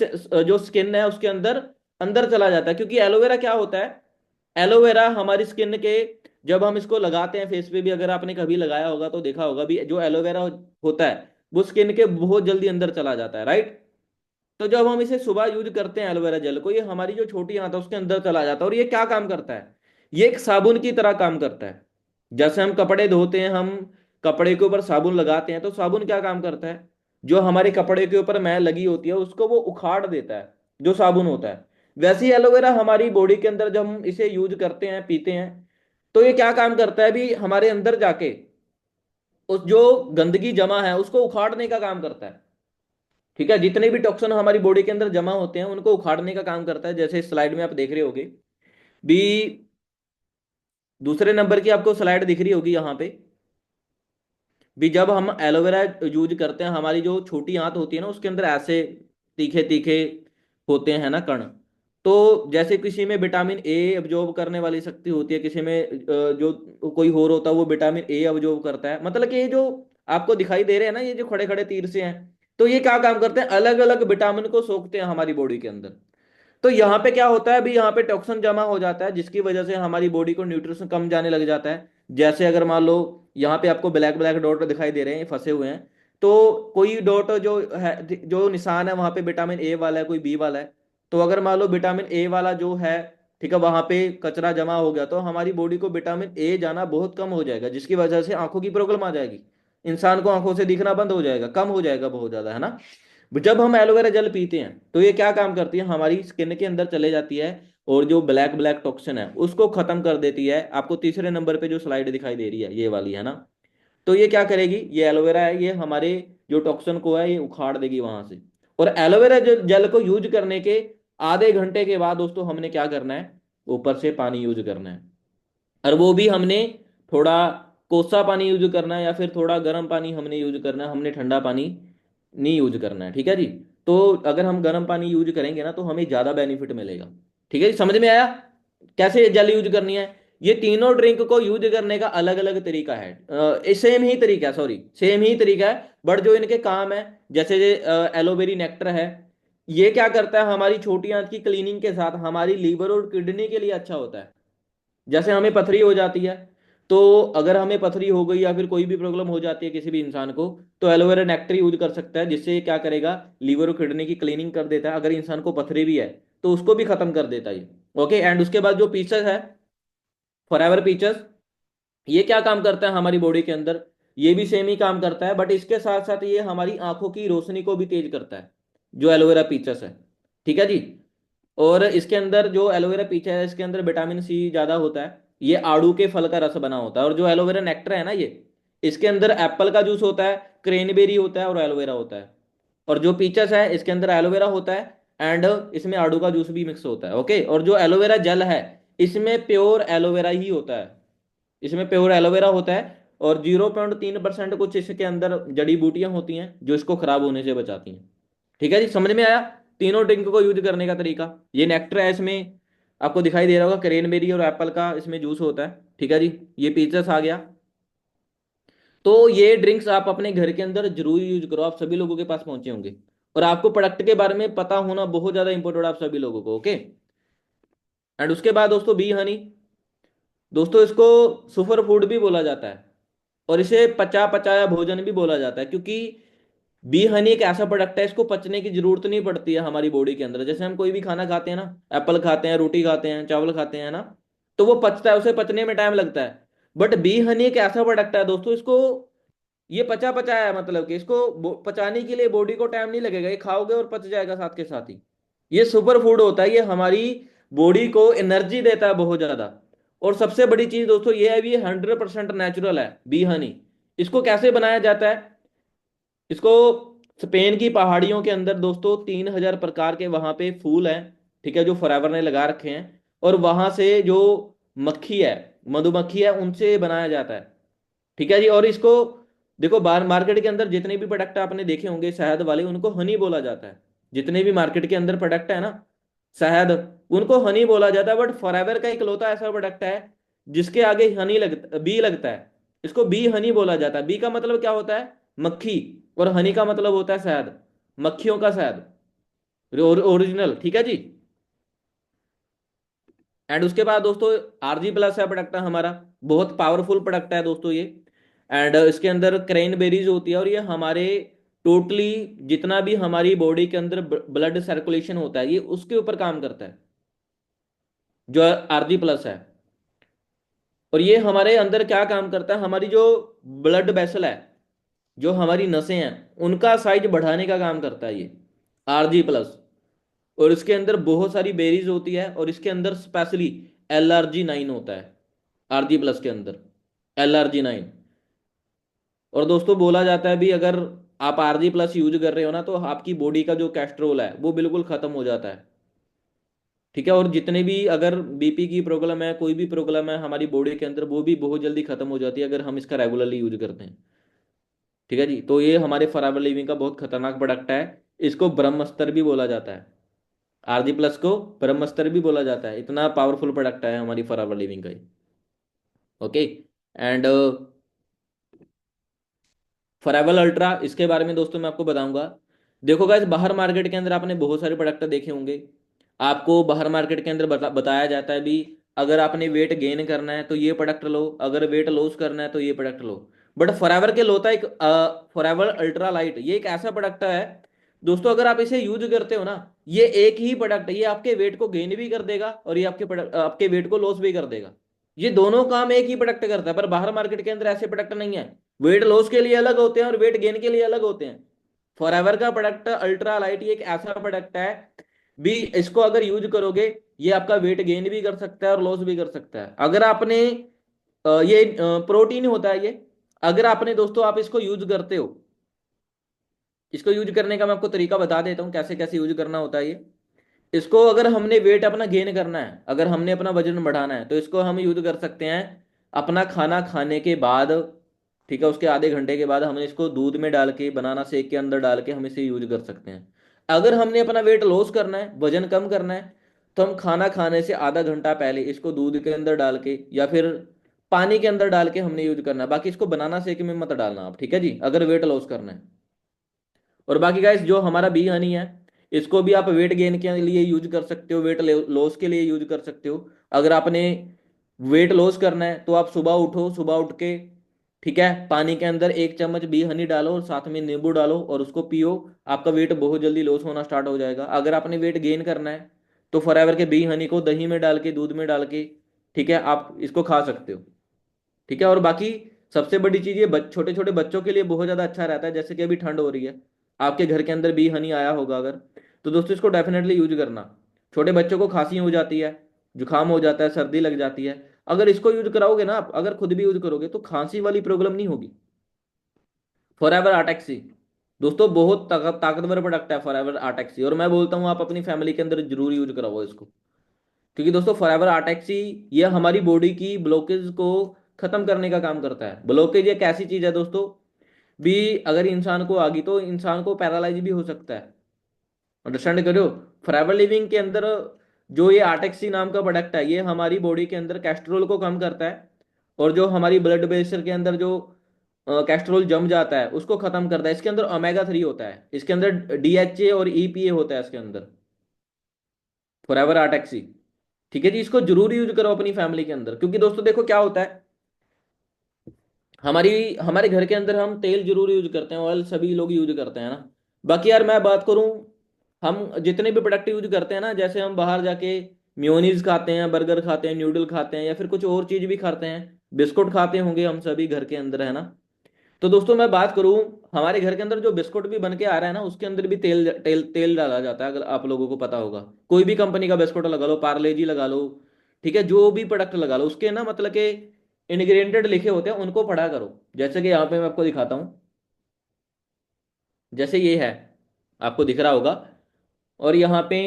जो स्किन है उसके अंदर अंदर चला जाता है। क्योंकि एलोवेरा क्या होता है, एलोवेरा हमारी स्किन के, जब हम इसको लगाते हैं फेस पे भी, अगर आपने कभी लगाया होगा तो देखा होगा भी, जो एलोवेरा होता है वो स्किन के बहुत जल्दी अंदर चला जाता है, राइट। तो जब हम इसे सुबह यूज करते हैं एलोवेरा जेल को, ये हमारी जो छोटी आंत है उसके अंदर चला जाता है। और ये क्या काम करता है, ये एक साबुन की तरह काम करता है। जैसे हम कपड़े धोते हैं, हम कपड़े के ऊपर साबुन लगाते हैं, तो साबुन क्या काम करता है, जो हमारे कपड़े के ऊपर मैल लगी होती है उसको वो उखाड़ देता है, जो साबुन होता है। वैसे ही एलोवेरा हमारी बॉडी के अंदर जब हम इसे यूज करते हैं, पीते हैं, तो ये क्या काम करता है भी, हमारे अंदर जाके उस जो गंदगी जमा है उसको उखाड़ने का काम करता है। ठीक है, जितने भी टॉक्सिन हमारी बॉडी के अंदर जमा होते हैं उनको उखाड़ने का काम करता है। जैसे स्लाइड में आप देख रहे होगे भी, दूसरे नंबर की आपको स्लाइड दिख रही होगी यहाँ पे भी, जब हम एलोवेरा यूज करते हैं, हमारी जो छोटी आंत होती है ना उसके अंदर ऐसे तीखे तीखे होते हैं ना कण। तो जैसे किसी में विटामिन ए अब्जॉर्ब करने वाली शक्ति होती है, किसी में जो कोई और होता है वो विटामिन ए अब्जॉर्ब करता है। मतलब कि ये जो आपको दिखाई दे रहे हैं ना, ये जो खड़े खड़े तीर से हैं, तो ये क्या काम करते हैं, अलग अलग विटामिन को सोखते हैं हमारी बॉडी के अंदर। तो यहाँ पे क्या होता है अभी, यहाँ पे टॉक्सिन जमा हो जाता है, जिसकी वजह से हमारी बॉडी को न्यूट्रिशन कम जाने लग जाता है। जैसे अगर मान लो यहाँ पे आपको ब्लैक ब्लैक डॉट दिखाई दे रहे हैं, फंसे हुए हैं, तो कोई डॉट जो है, जो निशान है वहां पे विटामिन ए वाला है, कोई बी वाला है। तो अगर मान लो विटामिन ए वाला जो है, ठीक है, वहां पे कचरा जमा हो गया, तो हमारी बॉडी को विटामिन ए जाना बहुत कम हो जाएगा, जिसकी वजह से आंखों की प्रॉब्लम आ जाएगी, इंसान को आंखों से दिखना बंद हो जाएगा, कम हो जाएगा बहुत ज्यादा, है ना। जब हम एलोवेरा जेल पीते हैं तो ये क्या काम करती है, हमारी स्किन के अंदर चले जाती है और जो ब्लैक ब्लैक टॉक्सिन है उसको खत्म कर देती है। आपको तीसरे नंबर पे जो स्लाइड दिखाई दे रही है ये वाली, है ना। तो ये क्या करेगी, ये एलोवेरा है, ये हमारे जो टॉक्सिन को है ये उखाड़ देगी वहां से। और एलोवेरा जेल को यूज करने के आधे घंटे के बाद दोस्तों हमने क्या करना है, ऊपर से पानी यूज करना है। और वो भी हमने थोड़ा कोसा पानी यूज करना है, या फिर थोड़ा गर्म पानी हमने यूज करना है, हमने ठंडा पानी नहीं यूज करना है। ठीक है जी। तो अगर हम गर्म पानी यूज करेंगे ना तो हमें ज्यादा बेनिफिट मिलेगा। ठीक है जी, समझ में आया कैसे जेल यूज करनी है? ये तीनों ड्रिंक को यूज करने का अलग अलग तरीका है, सेम ही तरीका है, सॉरी सेम ही तरीका है, बट जो इनके काम है, जैसे एलोवेरी नेक्टर है, ये क्या करता है, हमारी छोटी आंत की क्लीनिंग के साथ हमारी लीवर और किडनी के लिए अच्छा होता है। जैसे हमें पथरी हो जाती है, तो अगर हमें पथरी हो गई या फिर कोई भी प्रॉब्लम हो जाती है किसी भी इंसान को, तो एलोवेरा नेक्टर यूज कर सकता है, जिससे ये क्या करेगा, लीवर और किडनी की क्लीनिंग कर देता है। अगर इंसान को पथरी भी है तो उसको भी खत्म कर देता है ये। ओके, एंड उसके बाद जो पीसेस है, फॉरएवर पीचेस, ये क्या काम करता है हमारी बॉडी के अंदर, ये भी सेम ही काम करता है, बट इसके साथ साथ ये हमारी आंखों की रोशनी को भी तेज करता है, जो एलोवेरा पीचस है। ठीक है जी। और इसके अंदर जो एलोवेरा पीचा है, इसके अंदर विटामिन सी ज्यादा होता है। ये आड़ू के फल का रस बना होता है। और जो एलोवेरा नेक्टर है ना, ये इसके अंदर एप्पल का जूस होता है, क्रेनबेरी होता है और एलोवेरा होता है। और जो पीचस है, इसके अंदर एलोवेरा होता है एंड इसमें आड़ू का जूस भी मिक्स होता है। ओके। और जो एलोवेरा जेल है, इसमें प्योर एलोवेरा ही होता है, इसमें प्योर एलोवेरा होता है। और 0.3% कुछ इसके अंदर जड़ी बूटियां होती हैं जो इसको खराब होने से बचाती हैं। ठीक है जी, समझ में आया तीनों ड्रिंक को यूज करने का तरीका। ये नेक्टर है, इसमें आपको दिखाई दे रहा होगा क्रेनबेरी और एप्पल का इसमें जूस होता है। ठीक है जी। ये पीचस आ गया। तो ये ड्रिंक्स आप अपने घर के अंदर जरूर यूज करो, आप सभी लोगों के पास पहुंचे होंगे। और आपको प्रोडक्ट के बारे में पता होना बहुत ज्यादा इंपॉर्टेंट है आप सभी लोगों को। ओके। एंड उसके बाद दोस्तों बी हनी। दोस्तों इसको सुपर फूड भी बोला जाता है और इसे पचा पचाया भोजन भी बोला जाता है, क्योंकि बी हनी एक ऐसा प्रोडक्ट है, इसको पचने की जरूरत नहीं पड़ती है हमारी बॉडी के अंदर। जैसे हम कोई भी खाना खाते हैं ना, एप्पल खाते हैं, रोटी खाते हैं, चावल खाते हैं ना, तो वो पचता है, उसे पचने में टाइम लगता है। बट बी हनी एक ऐसा प्रोडक्ट है दोस्तों, इसको ये पचा पचाया है, मतलब कि इसको पचाने के लिए बॉडी को टाइम नहीं लगेगा, ये खाओगे और पच जाएगा साथ के साथ ही। ये सुपर फूड होता है, ये हमारी बॉडी को एनर्जी देता है बहुत ज्यादा। और सबसे बड़ी चीज दोस्तों ये है, ये 100% नेचुरल है बी हनी। इसको कैसे बनाया जाता है? इसको स्पेन की पहाड़ियों के अंदर दोस्तों 3,000 प्रकार के वहां पे फूल हैं, ठीक है, जो फॉरएवर ने लगा रखे हैं। और वहां से जो मक्खी है, मधुमक्खी है, उनसे बनाया जाता है। ठीक है जी। और इसको देखो, बाहर मार्केट के अंदर जितने भी प्रोडक्ट आपने देखे होंगे शहद वाले, उनको हनी बोला जाता है। जितने भी मार्केट के अंदर प्रोडक्ट है ना शहद, उनको हनी बोला जाता है। बट फॉरएवर का इकलौता ऐसा प्रोडक्ट है जिसके आगे हनी लगता, बी लगता है, इसको बी हनी बोला जाता है। बी का मतलब क्या होता है? मक्खी। और हनी का मतलब होता है शहद, मक्खियों का शहद, ओरिजिनल। ठीक है जी। एंड उसके बाद दोस्तों आरजी प्लस है प्रोडक्ट हमारा, बहुत पावरफुल प्रोडक्ट है दोस्तों ये। एंड इसके अंदर क्रेन बेरीज होती है, और ये हमारे टोटली जितना भी हमारी बॉडी के अंदर ब्लड सर्कुलेशन होता है, ये उसके ऊपर काम करता है, जो आरजी प्लस है। और ये हमारे अंदर क्या काम करता है, हमारी जो ब्लड वेसल है, जो हमारी नसें हैं, उनका साइज बढ़ाने का काम करता है ये आरजी प्लस। और इसके अंदर बहुत सारी बेरीज होती है, और इसके अंदर स्पेशली LRG9 होता है आरजी प्लस के अंदर, LRG9। और दोस्तों बोला जाता है भी, अगर आप आरजी प्लस यूज कर रहे हो ना, तो आपकी बॉडी का जो कैस्ट्रोल है वो बिल्कुल खत्म हो जाता है। ठीक है। और जितने भी अगर बीपी की प्रॉब्लम है, कोई भी प्रॉब्लम है हमारी बॉडी के अंदर, वो भी बहुत जल्दी खत्म हो जाती है अगर हम इसका रेगुलरली यूज करते हैं। ठीक है जी। तो ये हमारे फॉरएवर लिविंग का बहुत खतरनाक प्रोडक्ट है। इसको ब्रह्मास्त्र भी बोला जाता है, आरजी प्लस को ब्रह्मास्त्र भी बोला जाता है, इतना पावरफुल प्रोडक्ट है हमारी फॉरएवर लिविंग का ये। ओके। एंड फॉरएवर अल्ट्रा, इसके बारे में दोस्तों मैं आपको बताऊंगा। देखो गाइस, बाहर मार्केट के अंदर आपने बहुत सारे प्रोडक्ट देखे होंगे। आपको बाहर मार्केट के अंदर बताया जाता है भी, अगर आपने वेट गेन करना है तो ये प्रोडक्ट लो, अगर वेट लॉस करना है तो ये प्रोडक्ट लो। बट फॉरएवर के लोता एक फॉरएवर अल्ट्रा लाइट, ये एक ऐसा प्रोडक्ट है दोस्तों, अगर आप इसे यूज करते हो ना, ये एक ही प्रोडक्ट है, ये आपके वेट को गेन भी कर देगा और ये आपके वेट को लॉस भी कर देगा। ये दोनों काम एक ही प्रोडक्ट करता है। पर बाहर मार्केट के अंदर ऐसे प्रोडक्ट नहीं है, वेट लॉस के लिए अलग होते हैं और वेट गेन के लिए अलग होते हैं। फॉरएवर का प्रोडक्ट अल्ट्रा लाइट ये एक ऐसा प्रोडक्ट है भी, इसको अगर यूज करोगे, ये आपका वेट गेन भी कर सकता है और लॉस भी कर सकता है। अगर आपने ये प्रोटीन होता है ये, अगर आपने दोस्तों आप इसको यूज करते हो, इसको यूज करने का मैं आपको तरीका बता देता हूँ कैसे कैसे यूज करना होता है ये। इसको अगर हमने वेट अपना गेन करना है, अगर हमने अपना वजन बढ़ाना है, तो इसको हम यूज कर सकते हैं अपना खाना खाने के बाद। ठीक है। उसके आधे घंटे के बाद हम इसको दूध में डाल के, बनाना शेक के अंदर डाल के हम इसे यूज कर सकते हैं। अगर हमने अपना वेट लॉस करना है, वजन कम करना है, तो हम खाना खाने से आधा घंटा पहले इसको दूध के अंदर डाल के या फिर पानी के अंदर डाल के हमने यूज करना है। बाकी इसको बनाना शेक में मत डालना आप, ठीक है जी, अगर वेट लॉस करना है। और बाकी गाइस, जो हमारा बी हनी है, इसको भी आप वेट गेन के लिए यूज कर सकते हो, वेट लॉस के लिए यूज कर सकते हो। अगर आपने वेट लॉस करना है तो आप सुबह उठो, सुबह उठ के, ठीक है, पानी के अंदर 1 चम्मच बी हनी डालो और साथ में नींबू डालो और उसको पियो। आपका वेट बहुत जल्दी लॉस होना स्टार्ट हो जाएगा। अगर आपने वेट गेन करना है तो फॉरएवर के बी हनी को दही में डाल के, दूध में डाल के, ठीक है, आप इसको खा सकते हो। ठीक है। और बाकी सबसे बड़ी चीज ये छोटे छोटे बच्चों के लिए बहुत ज्यादा अच्छा रहता है, जैसे कि अभी ठंड हो रही है, आपके घर के अंदर बी हनी आया होगा अगर, तो दोस्तों इसको डेफिनेटली यूज करना। छोटे बच्चों को खांसी हो जाती है, जुकाम हो जाता है, सर्दी लग जाती है, अगर इसको यूज कराओगे ना आप, अगर खुद भी यूज करोगे तो खांसी वाली प्रॉब्लम नहीं होगी। फॉर एवर आर्टेक्सी दोस्तों बहुत ताकतवर प्रोडक्ट है फॉर एवर आर्टेक्सी, और मैं बोलता हूँ आप अपनी फैमिली के अंदर जरूर यूज कराओ इसको। क्योंकि दोस्तों फॉरएवर आर्टेक्सी ये हमारी बॉडी की ब्लॉकेज को खत्म करने का काम करता है। ब्लॉकेज एक ऐसी चीज है दोस्तों, भी अगर इंसान को आ गई तो इंसान को पैरालाइज भी हो सकता है। अंडरस्टैंड करो। फॉरएवर लिविंग के अंदर जो ये आर्टेक्सी नाम का प्रोडक्ट है, ये हमारी बॉडी के अंदर कैस्ट्रोल को कम करता है, और जो हमारी ब्लड प्रेशर के अंदर जो कैस्ट्रोल जम जाता है उसको खत्म करता है। इसके अंदर ओमेगा 3 होता है, इसके अंदर डीएचए और ईपीए होता है इसके अंदर, फॉरएवर आर्टेक्सी। ठीक है जी, इसको जरूर यूज करो अपनी फैमिली के अंदर। क्योंकि दोस्तों देखो क्या होता है, हमारी हमारे घर के अंदर हम तेल जरूर यूज करते हैं, ऑयल सभी लोग यूज करते हैं ना। बाकी यार मैं बात करूं, हम जितने भी प्रोडक्ट यूज करते हैं ना, जैसे हम बाहर जाके मेयोनीज खाते हैं, बर्गर खाते हैं, न्यूडल खाते हैं, या फिर कुछ और चीज भी खाते हैं, बिस्कुट खाते होंगे हम सभी घर के अंदर, है ना। तो दोस्तों मैं बात करूं, हमारे घर के अंदर जो बिस्कुट भी बन के आ रहा है ना, उसके अंदर भी तेल तेल तेल डाला जाता है, अगर आप लोगों को पता होगा। कोई भी कंपनी का बिस्कुट लगा लो, पार्ले जी लगा लो, ठीक है, जो भी प्रोडक्ट लगा लो, उसके ना मतलब के इंग्रेडिएंट लिखे होते हैं, उनको पढ़ा करो। जैसे कि यहाँ पे मैं आपको दिखाता हूँ, जैसे ये है, आपको दिख रहा होगा, और यहाँ पे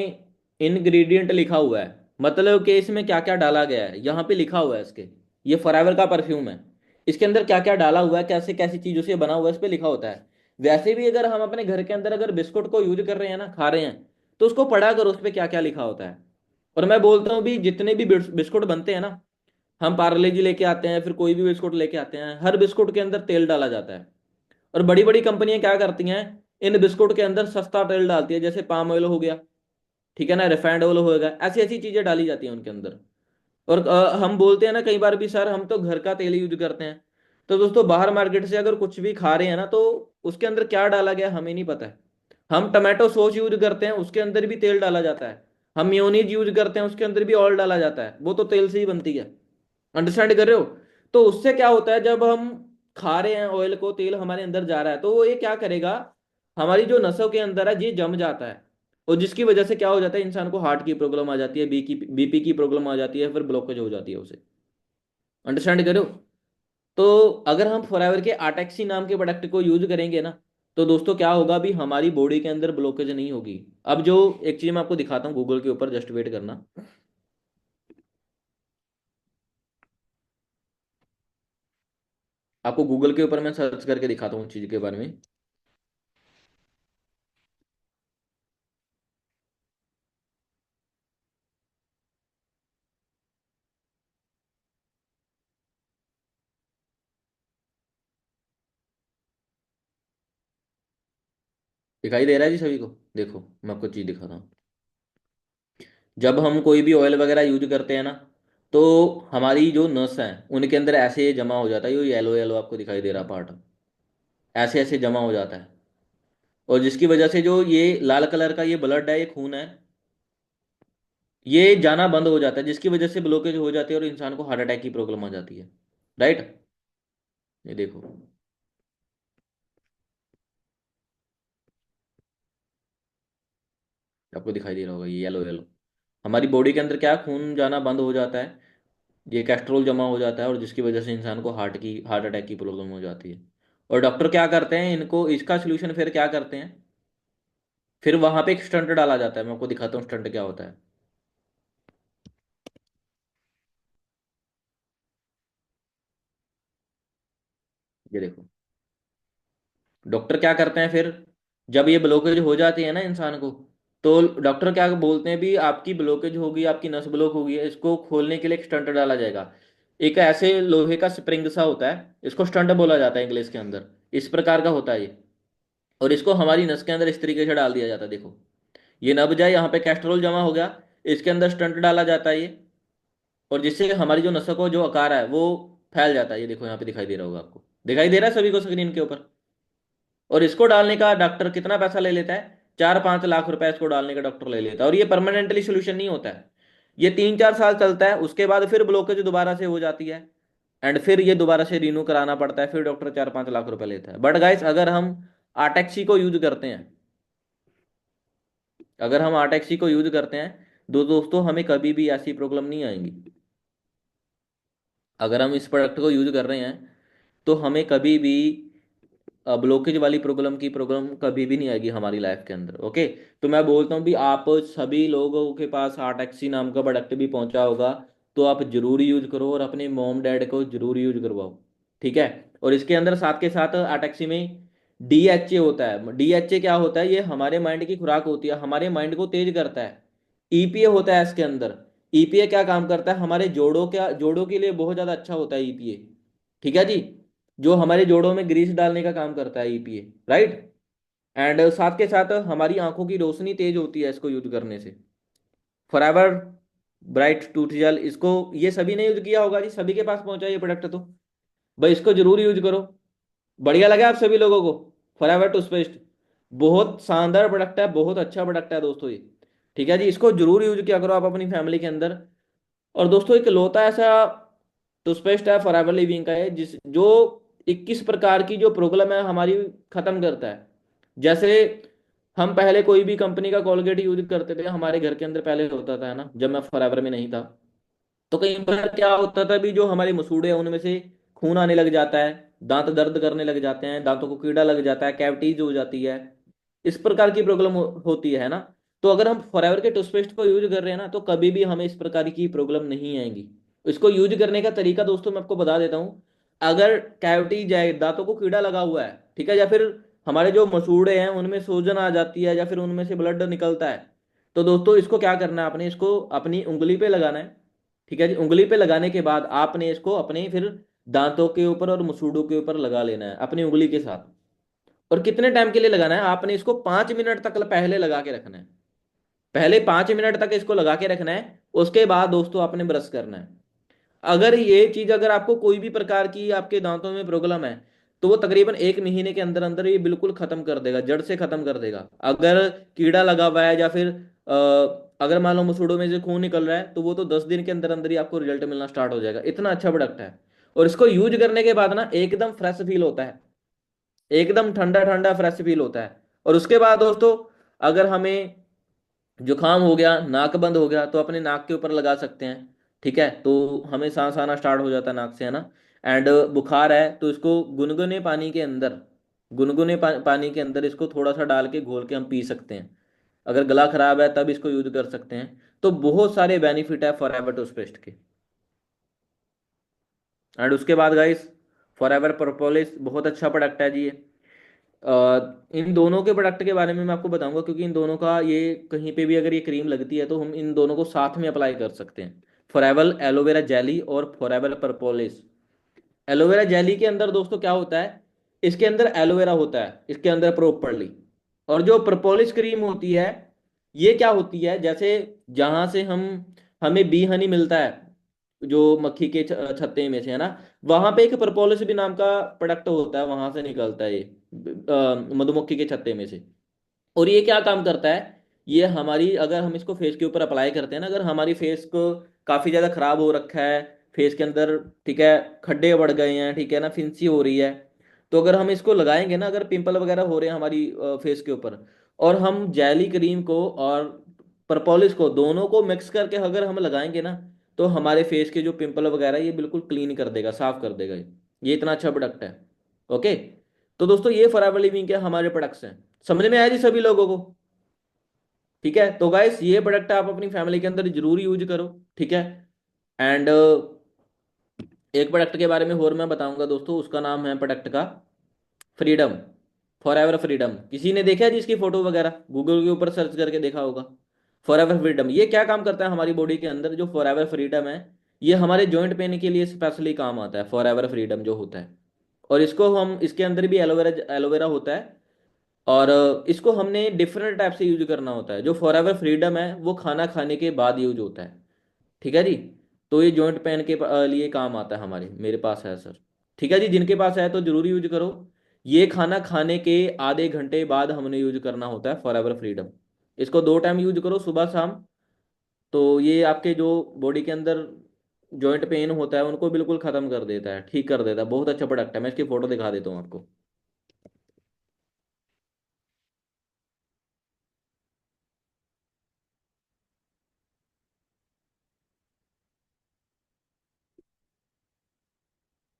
इंग्रेडिएंट लिखा हुआ है, मतलब कि इसमें क्या क्या डाला गया है, यहाँ पे लिखा हुआ है इसके। ये फॉरएवर का परफ्यूम है, इसके अंदर क्या क्या डाला हुआ है, कैसे कैसी चीजों से बना हुआ है, इस पे लिखा होता है। वैसे भी अगर हम अपने घर के अंदर अगर बिस्कुट को यूज कर रहे हैं ना, खा रहे हैं, तो उसको पढ़ा करो उस पे क्या क्या लिखा होता है। और मैं बोलता हूँ भी जितने भी बिस्कुट बनते हैं ना, हम पार्ले जी लेके आते हैं, फिर कोई भी बिस्कुट लेके आते हैं, हर बिस्कुट के अंदर तेल डाला जाता है। और बड़ी बड़ी कंपनियां क्या करती हैं, इन बिस्कुट के अंदर सस्ता तेल डालती है, जैसे पाम ऑयल हो गया, ठीक है ना, रिफाइंड ऑयल होगा, ऐसी ऐसी चीजें डाली जाती हैं उनके अंदर। और हम बोलते हैं ना कई बार भी, सर हम तो घर का तेल यूज करते हैं। तो दोस्तों बाहर मार्केट से अगर कुछ भी खा रहे हैं ना, तो उसके अंदर क्या डाला गया हमें नहीं पता है। हम टमाटो सॉस यूज करते हैं, उसके अंदर भी तेल डाला जाता है। हम मेयोनीज यूज करते हैं, उसके अंदर भी ऑयल डाला जाता है, वो तो तेल से ही बनती है। अंडरस्टैंड कर रहे हो। तो उससे क्या होता है, जब हम खा रहे हैं ऑयल को, तेल हमारे अंदर जा रहा है, तो वो ये क्या करेगा, हमारी जो नसों के अंदर है ये जम जाता है, और जिसकी वजह से क्या हो जाता है, इंसान को हार्ट की प्रॉब्लम आ जाती है, बीपी की प्रॉब्लम आ जाती है, फिर ब्लॉकेज हो जाती है उसे। अंडरस्टैंड करो। तो अगर हम फॉरएवर के आटेक्सी नाम के प्रोडक्ट को यूज करेंगे ना, तो दोस्तों क्या होगा भी, हमारी बॉडी के अंदर ब्लॉकेज नहीं होगी। अब जो एक चीज मैं आपको दिखाता हूँ गूगल के ऊपर, जस्ट वेट करना। आपको गूगल के ऊपर मैं सर्च करके दिखाता हूँ चीज के बारे में। दिखाई दे रहा है जी सभी को। देखो मैं आपको चीज दिखाता हूँ, जब हम कोई भी ऑयल वगैरह यूज करते हैं ना, तो हमारी जो नस है उनके अंदर ऐसे जमा हो जाता है, ये येलो येलो आपको दिखाई दे रहा पार्ट, ऐसे ऐसे जमा हो जाता है। और जिसकी वजह से जो ये लाल कलर का ये ब्लड है, ये खून है, ये जाना बंद हो जाता है, जिसकी वजह से ब्लॉकेज हो जाती है और इंसान को हार्ट अटैक की प्रॉब्लम आ जाती है। राइट। ये देखो, आपको दिखाई दे रहा होगा ये येलो येलो, हमारी बॉडी के अंदर क्या, खून जाना बंद हो जाता है, ये कैस्ट्रोल जमा हो जाता है, और जिसकी वजह से इंसान को हार्ट अटैक की प्रॉब्लम हो जाती है। और डॉक्टर क्या करते हैं, इनको इसका सोल्यूशन फिर क्या करते हैं, फिर वहां पे एक स्टंट डाला जाता है। मैं आपको दिखाता हूँ स्टंट क्या होता है। ये देखो, डॉक्टर क्या करते हैं फिर, जब ये ब्लॉकेज हो जाती है ना इंसान को, तो डॉक्टर क्या बोलते हैं भी, आपकी ब्लॉकेज होगी, आपकी नस ब्लॉक होगी, इसको खोलने के लिए एक स्टंट डाला जाएगा। एक ऐसे लोहे का स्प्रिंग सा होता है, इसको स्टंट बोला जाता है इंग्लिश के अंदर। इस प्रकार का होता है ये, और इसको हमारी नस के अंदर इस तरीके से डाल दिया जाता है। देखो ये नब जाए, यहाँ पे कैस्ट्रोल जमा हो गया, इसके अंदर स्टंट डाला जाता है ये, और जिससे हमारी जो नसों को जो आकार है वो फैल जाता है। ये देखो यहाँ पे दिखाई दे रहा होगा आपको, दिखाई दे रहा है सभी को स्क्रीन के ऊपर। और इसको डालने का डॉक्टर कितना पैसा ले लेता है, 4-5 लाख रुपए इसको डालने का डॉक्टर ले लेता है, और ये परमानेंटली सोल्यूशन नहीं होता है। ये 3-4 साल चलता है, उसके बाद फिर ब्लॉकेज दोबारा से हो जाती है, एंड फिर ये दोबारा से रिन्यू कराना पड़ता है, फिर डॉक्टर 4-5 लाख रुपए लेता है। बट गाइस अगर हम आर्टेक्सी को यूज करते हैं, अगर हम आर्टेक्सी को यूज करते हैं तो दोस्तों हमें कभी भी ऐसी प्रॉब्लम नहीं आएंगी। अगर हम इस प्रोडक्ट को यूज कर रहे हैं तो हमें कभी भी ब्लॉकेज वाली प्रॉब्लम कभी भी नहीं आएगी हमारी लाइफ के अंदर। ओके, तो मैं बोलता हूँ भी आप सभी लोगों के पास आर्टेक्सी नाम का प्रोडक्ट भी पहुंचा होगा, तो आप जरूर यूज करो और अपने मॉम डैड को जरूर यूज करवाओ। ठीक है। और इसके अंदर साथ के साथ आर्टेक्सी में डीएचए होता है। डीएचए क्या होता है? ये हमारे माइंड की खुराक होती है, हमारे माइंड को तेज करता है। ईपीए होता है इसके अंदर। ईपीए क्या काम करता है? हमारे जोड़ों के लिए बहुत ज्यादा अच्छा होता है ईपीए। ठीक है जी। जो हमारे जोड़ों में ग्रीस डालने का काम करता है ईपीए, राइट। एंड साथ के साथ हमारी आंखों की रोशनी तेज होती है इसको यूज करने से। फॉरएवर ब्राइट टूथ जेल, इसको ये सभी ने यूज किया होगा जी, सभी के पास पहुंचा ये प्रोडक्ट तो भाई इसको जरूर यूज करो। बढ़िया लगा आप सभी लोगों को? फॉरएवर टूथपेस्ट बहुत शानदार प्रोडक्ट है, बहुत अच्छा प्रोडक्ट है दोस्तों ये। ठीक है जी, इसको जरूर यूज किया करो आप अपनी फैमिली के अंदर। और दोस्तों एक लौता ऐसा टूथपेस्ट है फॉरएवर लिविंग का है जिस जो 21 प्रकार की जो प्रॉब्लम है हमारी खत्म करता है। जैसे हम पहले कोई भी कंपनी का कोलगेट यूज करते थे, हमारे घर के अंदर पहले होता था, है ना, जब मैं फॉरएवर में नहीं था, तो कई बार क्या होता था भी जो हमारे मसूड़े हैं उनमें से खून आने लग जाता है, दांत दर्द करने लग जाते हैं, दांतों को कीड़ा लग जाता है, कैविटीज हो जाती है, इस प्रकार की प्रॉब्लम होती है ना। तो अगर हम फॉरएवर के टूथपेस्ट को यूज कर रहे हैं ना, तो कभी भी हमें इस प्रकार की प्रॉब्लम नहीं आएंगी। इसको यूज करने का तरीका दोस्तों मैं आपको बता देता हूँ। अगर कैविटी जाए, दांतों को कीड़ा लगा हुआ है, ठीक है, या फिर हमारे जो मसूड़े हैं उनमें सूजन आ जाती है या फिर उनमें से ब्लड निकलता है, तो दोस्तों इसको क्या करना है, आपने इसको अपनी उंगली पे लगाना है। ठीक है जी, उंगली पे लगाने के बाद आपने इसको अपने फिर दांतों के ऊपर और मसूड़ों के ऊपर लगा लेना है अपनी उंगली के साथ। और कितने टाइम के लिए लगाना है? आपने इसको 5 मिनट तक पहले लगा के रखना है। पहले 5 मिनट तक इसको लगा के रखना है। उसके बाद दोस्तों आपने ब्रश करना है। अगर ये चीज, अगर आपको कोई भी प्रकार की आपके दांतों में प्रॉब्लम है, तो वो तकरीबन 1 महीने के अंदर अंदर ये बिल्कुल खत्म कर देगा, जड़ से खत्म कर देगा। अगर कीड़ा लगा हुआ है या फिर अगर मान लो मसूड़ों में से खून निकल रहा है, तो वो तो 10 दिन के अंदर अंदर ही आपको रिजल्ट मिलना स्टार्ट हो जाएगा। इतना अच्छा प्रोडक्ट है। और इसको यूज करने के बाद ना एकदम फ्रेश फील होता है, एकदम ठंडा ठंडा फ्रेश फील होता है। और उसके बाद दोस्तों अगर हमें जुकाम हो गया, नाक बंद हो गया, तो अपने नाक के ऊपर लगा सकते हैं। ठीक है, तो हमें सांस आना स्टार्ट हो जाता है नाक से, है ना। एंड बुखार है तो इसको गुनगुने पानी के अंदर, पानी के अंदर इसको थोड़ा सा डाल के घोल के हम पी सकते हैं। अगर गला खराब है तब इसको यूज कर सकते हैं। तो बहुत सारे बेनिफिट है फॉरएवर टूथपेस्ट के। एंड उसके बाद गाइस फॉरएवर प्रोपोलिस बहुत अच्छा प्रोडक्ट है जी ये। इन दोनों के प्रोडक्ट के बारे में मैं आपको बताऊंगा, क्योंकि इन दोनों का ये कहीं पे भी अगर ये क्रीम लगती है तो हम इन दोनों को साथ में अप्लाई कर सकते हैं। फॉरएवर एलोवेरा जेली और फॉरएवर प्रोपोलिस। एलोवेरा जेली के अंदर दोस्तों क्या होता है? इसके अंदर एलोवेरा होता है इसके अंदर प्रॉपरली। और जो प्रोपोलिस क्रीम होती है, ये क्या होती है, जैसे जहां से हमें बी हनी मिलता है, जो मक्खी के छत्ते में से, है ना, वहां पे एक प्रोपोलिस भी नाम का प्रोडक्ट होता है, वहां से निकलता है ये मधुमक्खी के छत्ते में से। और ये क्या काम करता है? ये हमारी, अगर हम इसको फेस के ऊपर अप्लाई करते हैं ना, अगर हमारी फेस को काफी ज्यादा खराब हो रखा है फेस के अंदर, ठीक है, खड्डे बढ़ गए हैं, ठीक है ना, फिंसी हो रही है, तो अगर हम इसको लगाएंगे ना, अगर पिंपल वगैरह हो रहे हैं हमारी फेस के ऊपर, और हम जेली क्रीम को और प्रपोलिस को दोनों को मिक्स करके अगर हम लगाएंगे ना, तो हमारे फेस के जो पिंपल वगैरह ये बिल्कुल क्लीन कर देगा, साफ कर देगा ये इतना अच्छा प्रोडक्ट है। ओके, तो दोस्तों ये फॉरएवर लिविंग के हमारे प्रोडक्ट्स हैं। समझ में आया जी सभी लोगों को? ठीक है, तो गाइस ये प्रोडक्ट आप अपनी फैमिली के अंदर जरूर यूज करो। ठीक है। एंड एक प्रोडक्ट के बारे में और मैं बताऊंगा दोस्तों, उसका नाम है प्रोडक्ट का फ्रीडम। फॉर एवर फ्रीडम, किसी ने देखा है जी इसकी फोटो वगैरह? गूगल के ऊपर सर्च करके देखा होगा। फॉर एवर फ्रीडम ये क्या काम करता है हमारी बॉडी के अंदर? जो फॉर एवर फ्रीडम है, ये हमारे जॉइंट पेन के लिए स्पेशली काम आता है, फॉर एवर फ्रीडम जो होता है। और इसको हम, इसके अंदर भी एलोवेरा एलोवेरा होता है। और इसको हमने डिफरेंट टाइप से यूज करना होता है। जो फॉर एवर फ्रीडम है वो खाना खाने के बाद यूज होता है। ठीक है जी। तो ये जॉइंट पेन के लिए काम आता है हमारे, मेरे पास है सर। ठीक है जी, जिनके पास है तो जरूर यूज करो। ये खाना खाने के आधे घंटे बाद हमने यूज करना होता है फॉर एवर फ्रीडम। इसको 2 टाइम यूज करो, सुबह शाम। तो ये आपके जो बॉडी के अंदर जॉइंट पेन होता है उनको बिल्कुल खत्म कर देता है, ठीक कर देता है। बहुत अच्छा प्रोडक्ट है, मैं इसकी फोटो दिखा देता हूँ आपको।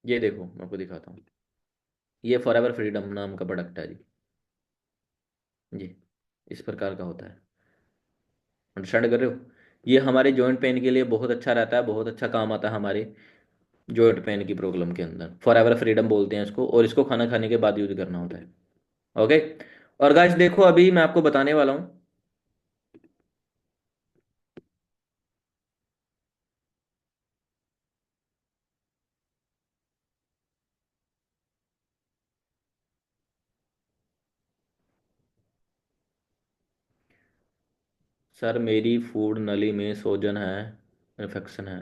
ये देखो मैं आपको दिखाता हूँ। ये फॉर एवर फ्रीडम नाम का प्रोडक्ट है जी। जी, इस प्रकार का होता है। अंडरस्टैंड कर रहे हो? ये हमारे जॉइंट पेन के लिए बहुत अच्छा रहता है, बहुत अच्छा काम आता है हमारे जॉइंट पेन की प्रॉब्लम के अंदर। फॉर एवर फ्रीडम बोलते हैं इसको, और इसको खाना खाने के बाद यूज करना होता है। ओके। और गाइस देखो अभी मैं आपको बताने वाला हूँ। सर मेरी फूड नली में सोजन है, इन्फेक्शन है।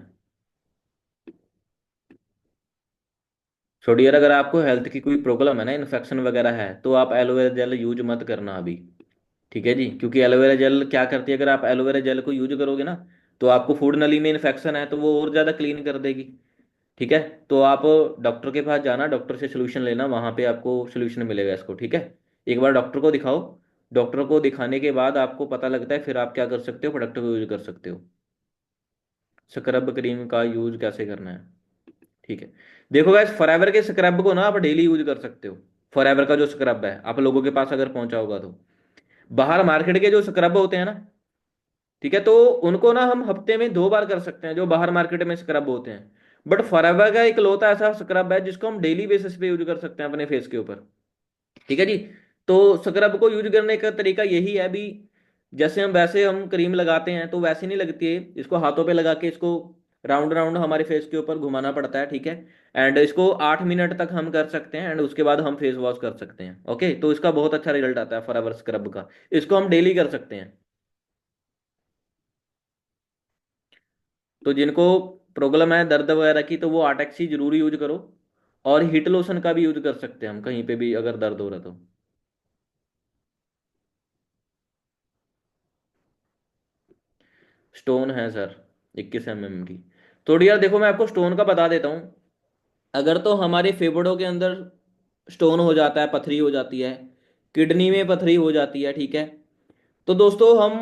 सो डियर, अगर आपको हेल्थ की कोई प्रॉब्लम है ना, इन्फेक्शन वगैरह है, तो आप एलोवेरा जेल यूज मत करना अभी। ठीक है जी, क्योंकि एलोवेरा जेल क्या करती है, अगर आप एलोवेरा जेल को यूज करोगे ना, तो आपको फूड नली में इन्फेक्शन है तो वो और ज़्यादा क्लीन कर देगी। ठीक है। तो आप डॉक्टर के पास जाना, डॉक्टर से सोल्यूशन लेना, वहाँ पे आपको सोल्यूशन मिलेगा इसको। ठीक है। एक बार डॉक्टर को दिखाओ। डॉक्टर को दिखाने के बाद आपको पता लगता है, फिर आप क्या कर सकते हो, प्रोडक्ट को यूज कर सकते हो। स्क्रब क्रीम का यूज कैसे करना है? ठीक है। देखो गैस, फॉरएवर के स्क्रब को ना आप डेली यूज कर सकते हो। फॉरएवर का जो स्क्रब है आप लोगों के पास अगर पहुंचा होगा तो, बाहर मार्केट के जो स्क्रब होते हैं ना, ठीक है, तो उनको ना हम हफ्ते में 2 बार कर सकते हैं, जो बाहर मार्केट में स्क्रब होते हैं। बट फॉरएवर का एक लौता ऐसा स्क्रब है जिसको हम डेली बेसिस पे यूज कर सकते हैं अपने फेस के ऊपर। ठीक है जी। तो स्क्रब को यूज करने का तरीका यही है भी, जैसे हम क्रीम लगाते हैं तो वैसे नहीं लगती है, इसको हाथों पे लगा के इसको राउंड राउंड हमारे फेस के ऊपर घुमाना पड़ता है। ठीक है। एंड इसको 8 मिनट तक हम कर सकते हैं, एंड उसके बाद हम फेस वॉश कर सकते हैं। ओके, तो इसका बहुत अच्छा रिजल्ट आता है फॉरएवर स्क्रब का। इसको हम डेली कर सकते हैं। तो जिनको प्रॉब्लम है दर्द वगैरह की, तो वो आटेक्सी जरूर यूज करो। और हीट लोशन का भी यूज कर सकते हैं हम कहीं पे भी अगर दर्द हो रहा तो। स्टोन है सर, 21 mm की। थोड़ी यार देखो मैं आपको स्टोन का बता देता हूँ। अगर तो हमारे फेफड़ों के अंदर स्टोन हो जाता है, पथरी हो जाती है, किडनी में पथरी हो जाती है, ठीक है, तो दोस्तों हम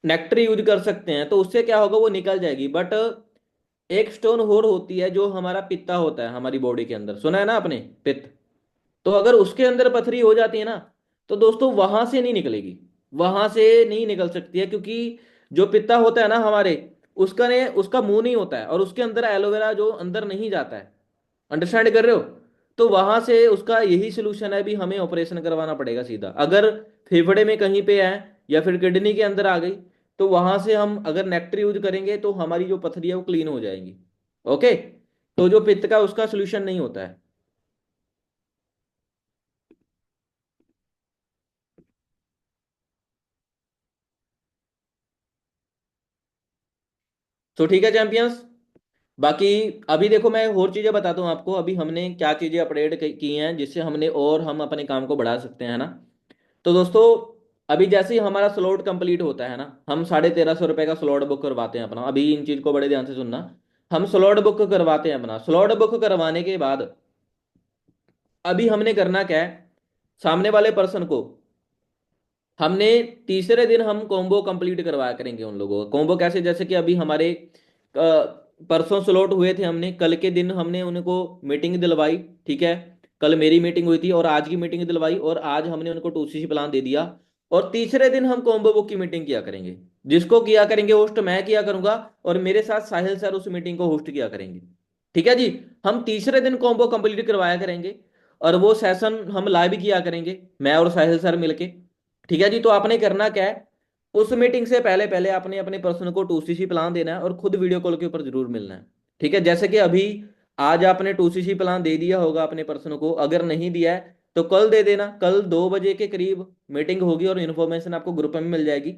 नेक्टर यूज कर सकते हैं, तो उससे क्या होगा, वो निकल जाएगी। बट एक स्टोन और होती है जो हमारा पित्ता होता है हमारी बॉडी के अंदर, सुना है ना आपने, पित्त। तो अगर उसके अंदर पथरी हो जाती है ना, तो दोस्तों वहां से नहीं निकलेगी, वहां से नहीं निकल सकती है, क्योंकि जो पित्ता होता है ना हमारे, उसका ने उसका मुंह नहीं होता है, और उसके अंदर एलोवेरा जो अंदर नहीं जाता है। अंडरस्टैंड कर रहे हो? तो वहां से उसका यही सोल्यूशन है भी, हमें ऑपरेशन करवाना पड़ेगा सीधा। अगर फेफड़े में कहीं पे है या फिर किडनी के अंदर आ गई, तो वहां से हम अगर नेक्टर यूज करेंगे तो हमारी जो पथरी है वो क्लीन हो जाएगी। ओके। तो जो पित्त का उसका सोल्यूशन नहीं होता है। तो ठीक है चैंपियंस। बाकी अभी देखो मैं और चीजें बताता हूँ आपको, अभी हमने क्या चीजें अपडेट की हैं जिससे हमने और हम अपने काम को बढ़ा सकते हैं ना। तो दोस्तों, अभी जैसे ही हमारा स्लॉट कंप्लीट होता है ना, हम 1350 रुपये का स्लॉट बुक करवाते हैं अपना। अभी इन चीज को बड़े ध्यान से सुनना। हम स्लॉट बुक करवाते हैं अपना, स्लॉट बुक करवाने के बाद अभी हमने करना क्या है, सामने वाले पर्सन को हमने तीसरे दिन हम कॉम्बो कंप्लीट करवाया करेंगे उन लोगों को। कॉम्बो कैसे, जैसे कि अभी हमारे परसों स्लॉट हुए थे, हमने कल के दिन हमने उनको मीटिंग दिलवाई। ठीक है। कल मेरी मीटिंग हुई थी और आज की मीटिंग दिलवाई, और आज हमने उनको 2CC प्लान दे दिया। और तीसरे दिन हम कॉम्बो बुक की मीटिंग किया करेंगे, जिसको किया करेंगे होस्ट मैं किया करूंगा, और मेरे साथ साहिल सर उस मीटिंग को होस्ट किया करेंगे। ठीक है जी। हम तीसरे दिन कॉम्बो कंप्लीट करवाया करेंगे, और वो सेशन हम लाइव किया करेंगे, मैं और साहिल सर मिलके। ठीक है जी। तो आपने करना क्या है, उस मीटिंग से पहले पहले आपने अपने पर्सन को 2CC प्लान देना है, और खुद वीडियो कॉल के ऊपर जरूर मिलना है। ठीक है। जैसे कि अभी आज आपने 2CC प्लान दे दिया होगा अपने पर्सन को, अगर नहीं दिया है तो कल दे देना। कल 2 बजे के करीब मीटिंग होगी और इन्फॉर्मेशन आपको ग्रुप में मिल जाएगी।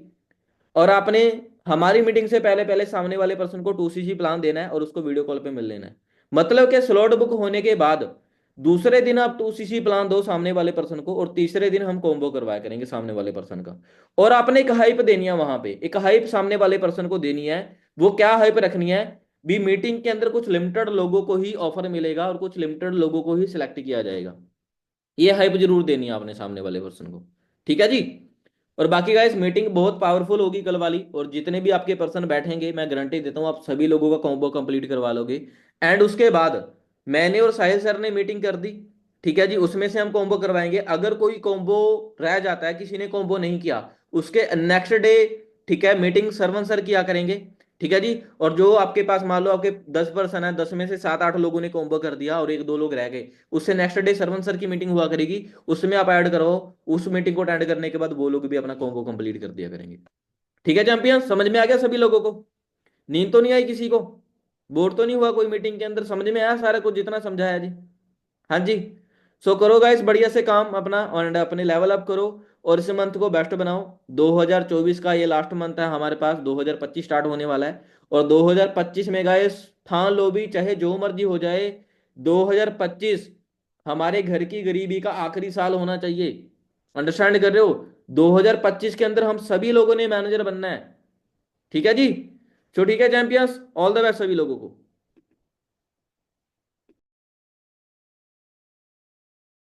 और आपने हमारी मीटिंग से पहले पहले सामने वाले पर्सन को 2CC प्लान देना है और उसको वीडियो कॉल पे मिल लेना है। मतलब कि स्लॉट बुक होने के बाद दूसरे दिन आप 2CC प्लान दो सामने वाले पर्सन को, और तीसरे दिन हम कॉम्बो करवाया करेंगे सामने वाले पर्सन का। और आपने एक हाइप देनी है वहां पे, एक हाइप सामने वाले पर्सन को देनी है। वो क्या हाइप रखनी है, भी मीटिंग के अंदर कुछ लिमिटेड लोगों को ही ऑफर मिलेगा और कुछ लिमिटेड लोगों को ही सिलेक्ट किया जाएगा। ये हाइप जरूर देनी है आपने सामने वाले पर्सन को। ठीक है जी। और बाकी गाइस मीटिंग बहुत पावरफुल होगी कल वाली, और जितने भी आपके पर्सन बैठेंगे मैं गारंटी देता हूँ आप सभी लोगों का कॉम्बो कंप्लीट करवा लोगे। एंड उसके बाद मैंने और साहिल सर ने मीटिंग कर दी, ठीक है जी, उसमें से हम कॉम्बो करवाएंगे। अगर कोई कॉम्बो रह जाता है, किसी ने कॉम्बो नहीं किया, उसके नेक्स्ट डे, ठीक है, मीटिंग सरवन सर किया करेंगे। ठीक है जी। और जो आपके पास मान लो आपके 10 पर्सन है, 10 में से 7-8 लोगों ने कॉम्बो कर दिया और 1-2 लोग रह गए, उससे नेक्स्ट डे सरवन सर की मीटिंग हुआ करेगी, उसमें आप ऐड करो। उस मीटिंग को अटेंड करने के बाद वो लोग भी अपना कॉम्बो कंप्लीट कर दिया करेंगे। ठीक है चैंपियन, समझ में आ गया सभी लोगों को? नींद तो नहीं आई किसी को? बोर तो नहीं हुआ कोई मीटिंग के अंदर? समझ में आया सारा कुछ जितना समझाया जी? हाँ जी। सो करो गाइस बढ़िया से काम अपना और अपने लेवल अप करो, और इस मंथ को बेस्ट बनाओ। 2024 का ये लास्ट मंथ है हमारे पास, 2025 स्टार्ट होने वाला है। और 2025 में गाइस ठान लो भी, चाहे जो मर्जी हो जाए, 2025 हमारे घर की गरीबी का आखिरी साल होना चाहिए। अंडरस्टैंड कर रहे हो? 2025 के अंदर हम सभी लोगों ने मैनेजर बनना है। ठीक है जी। तो ठीक है चैंपियंस, ऑल द बेस्ट सभी लोगों को।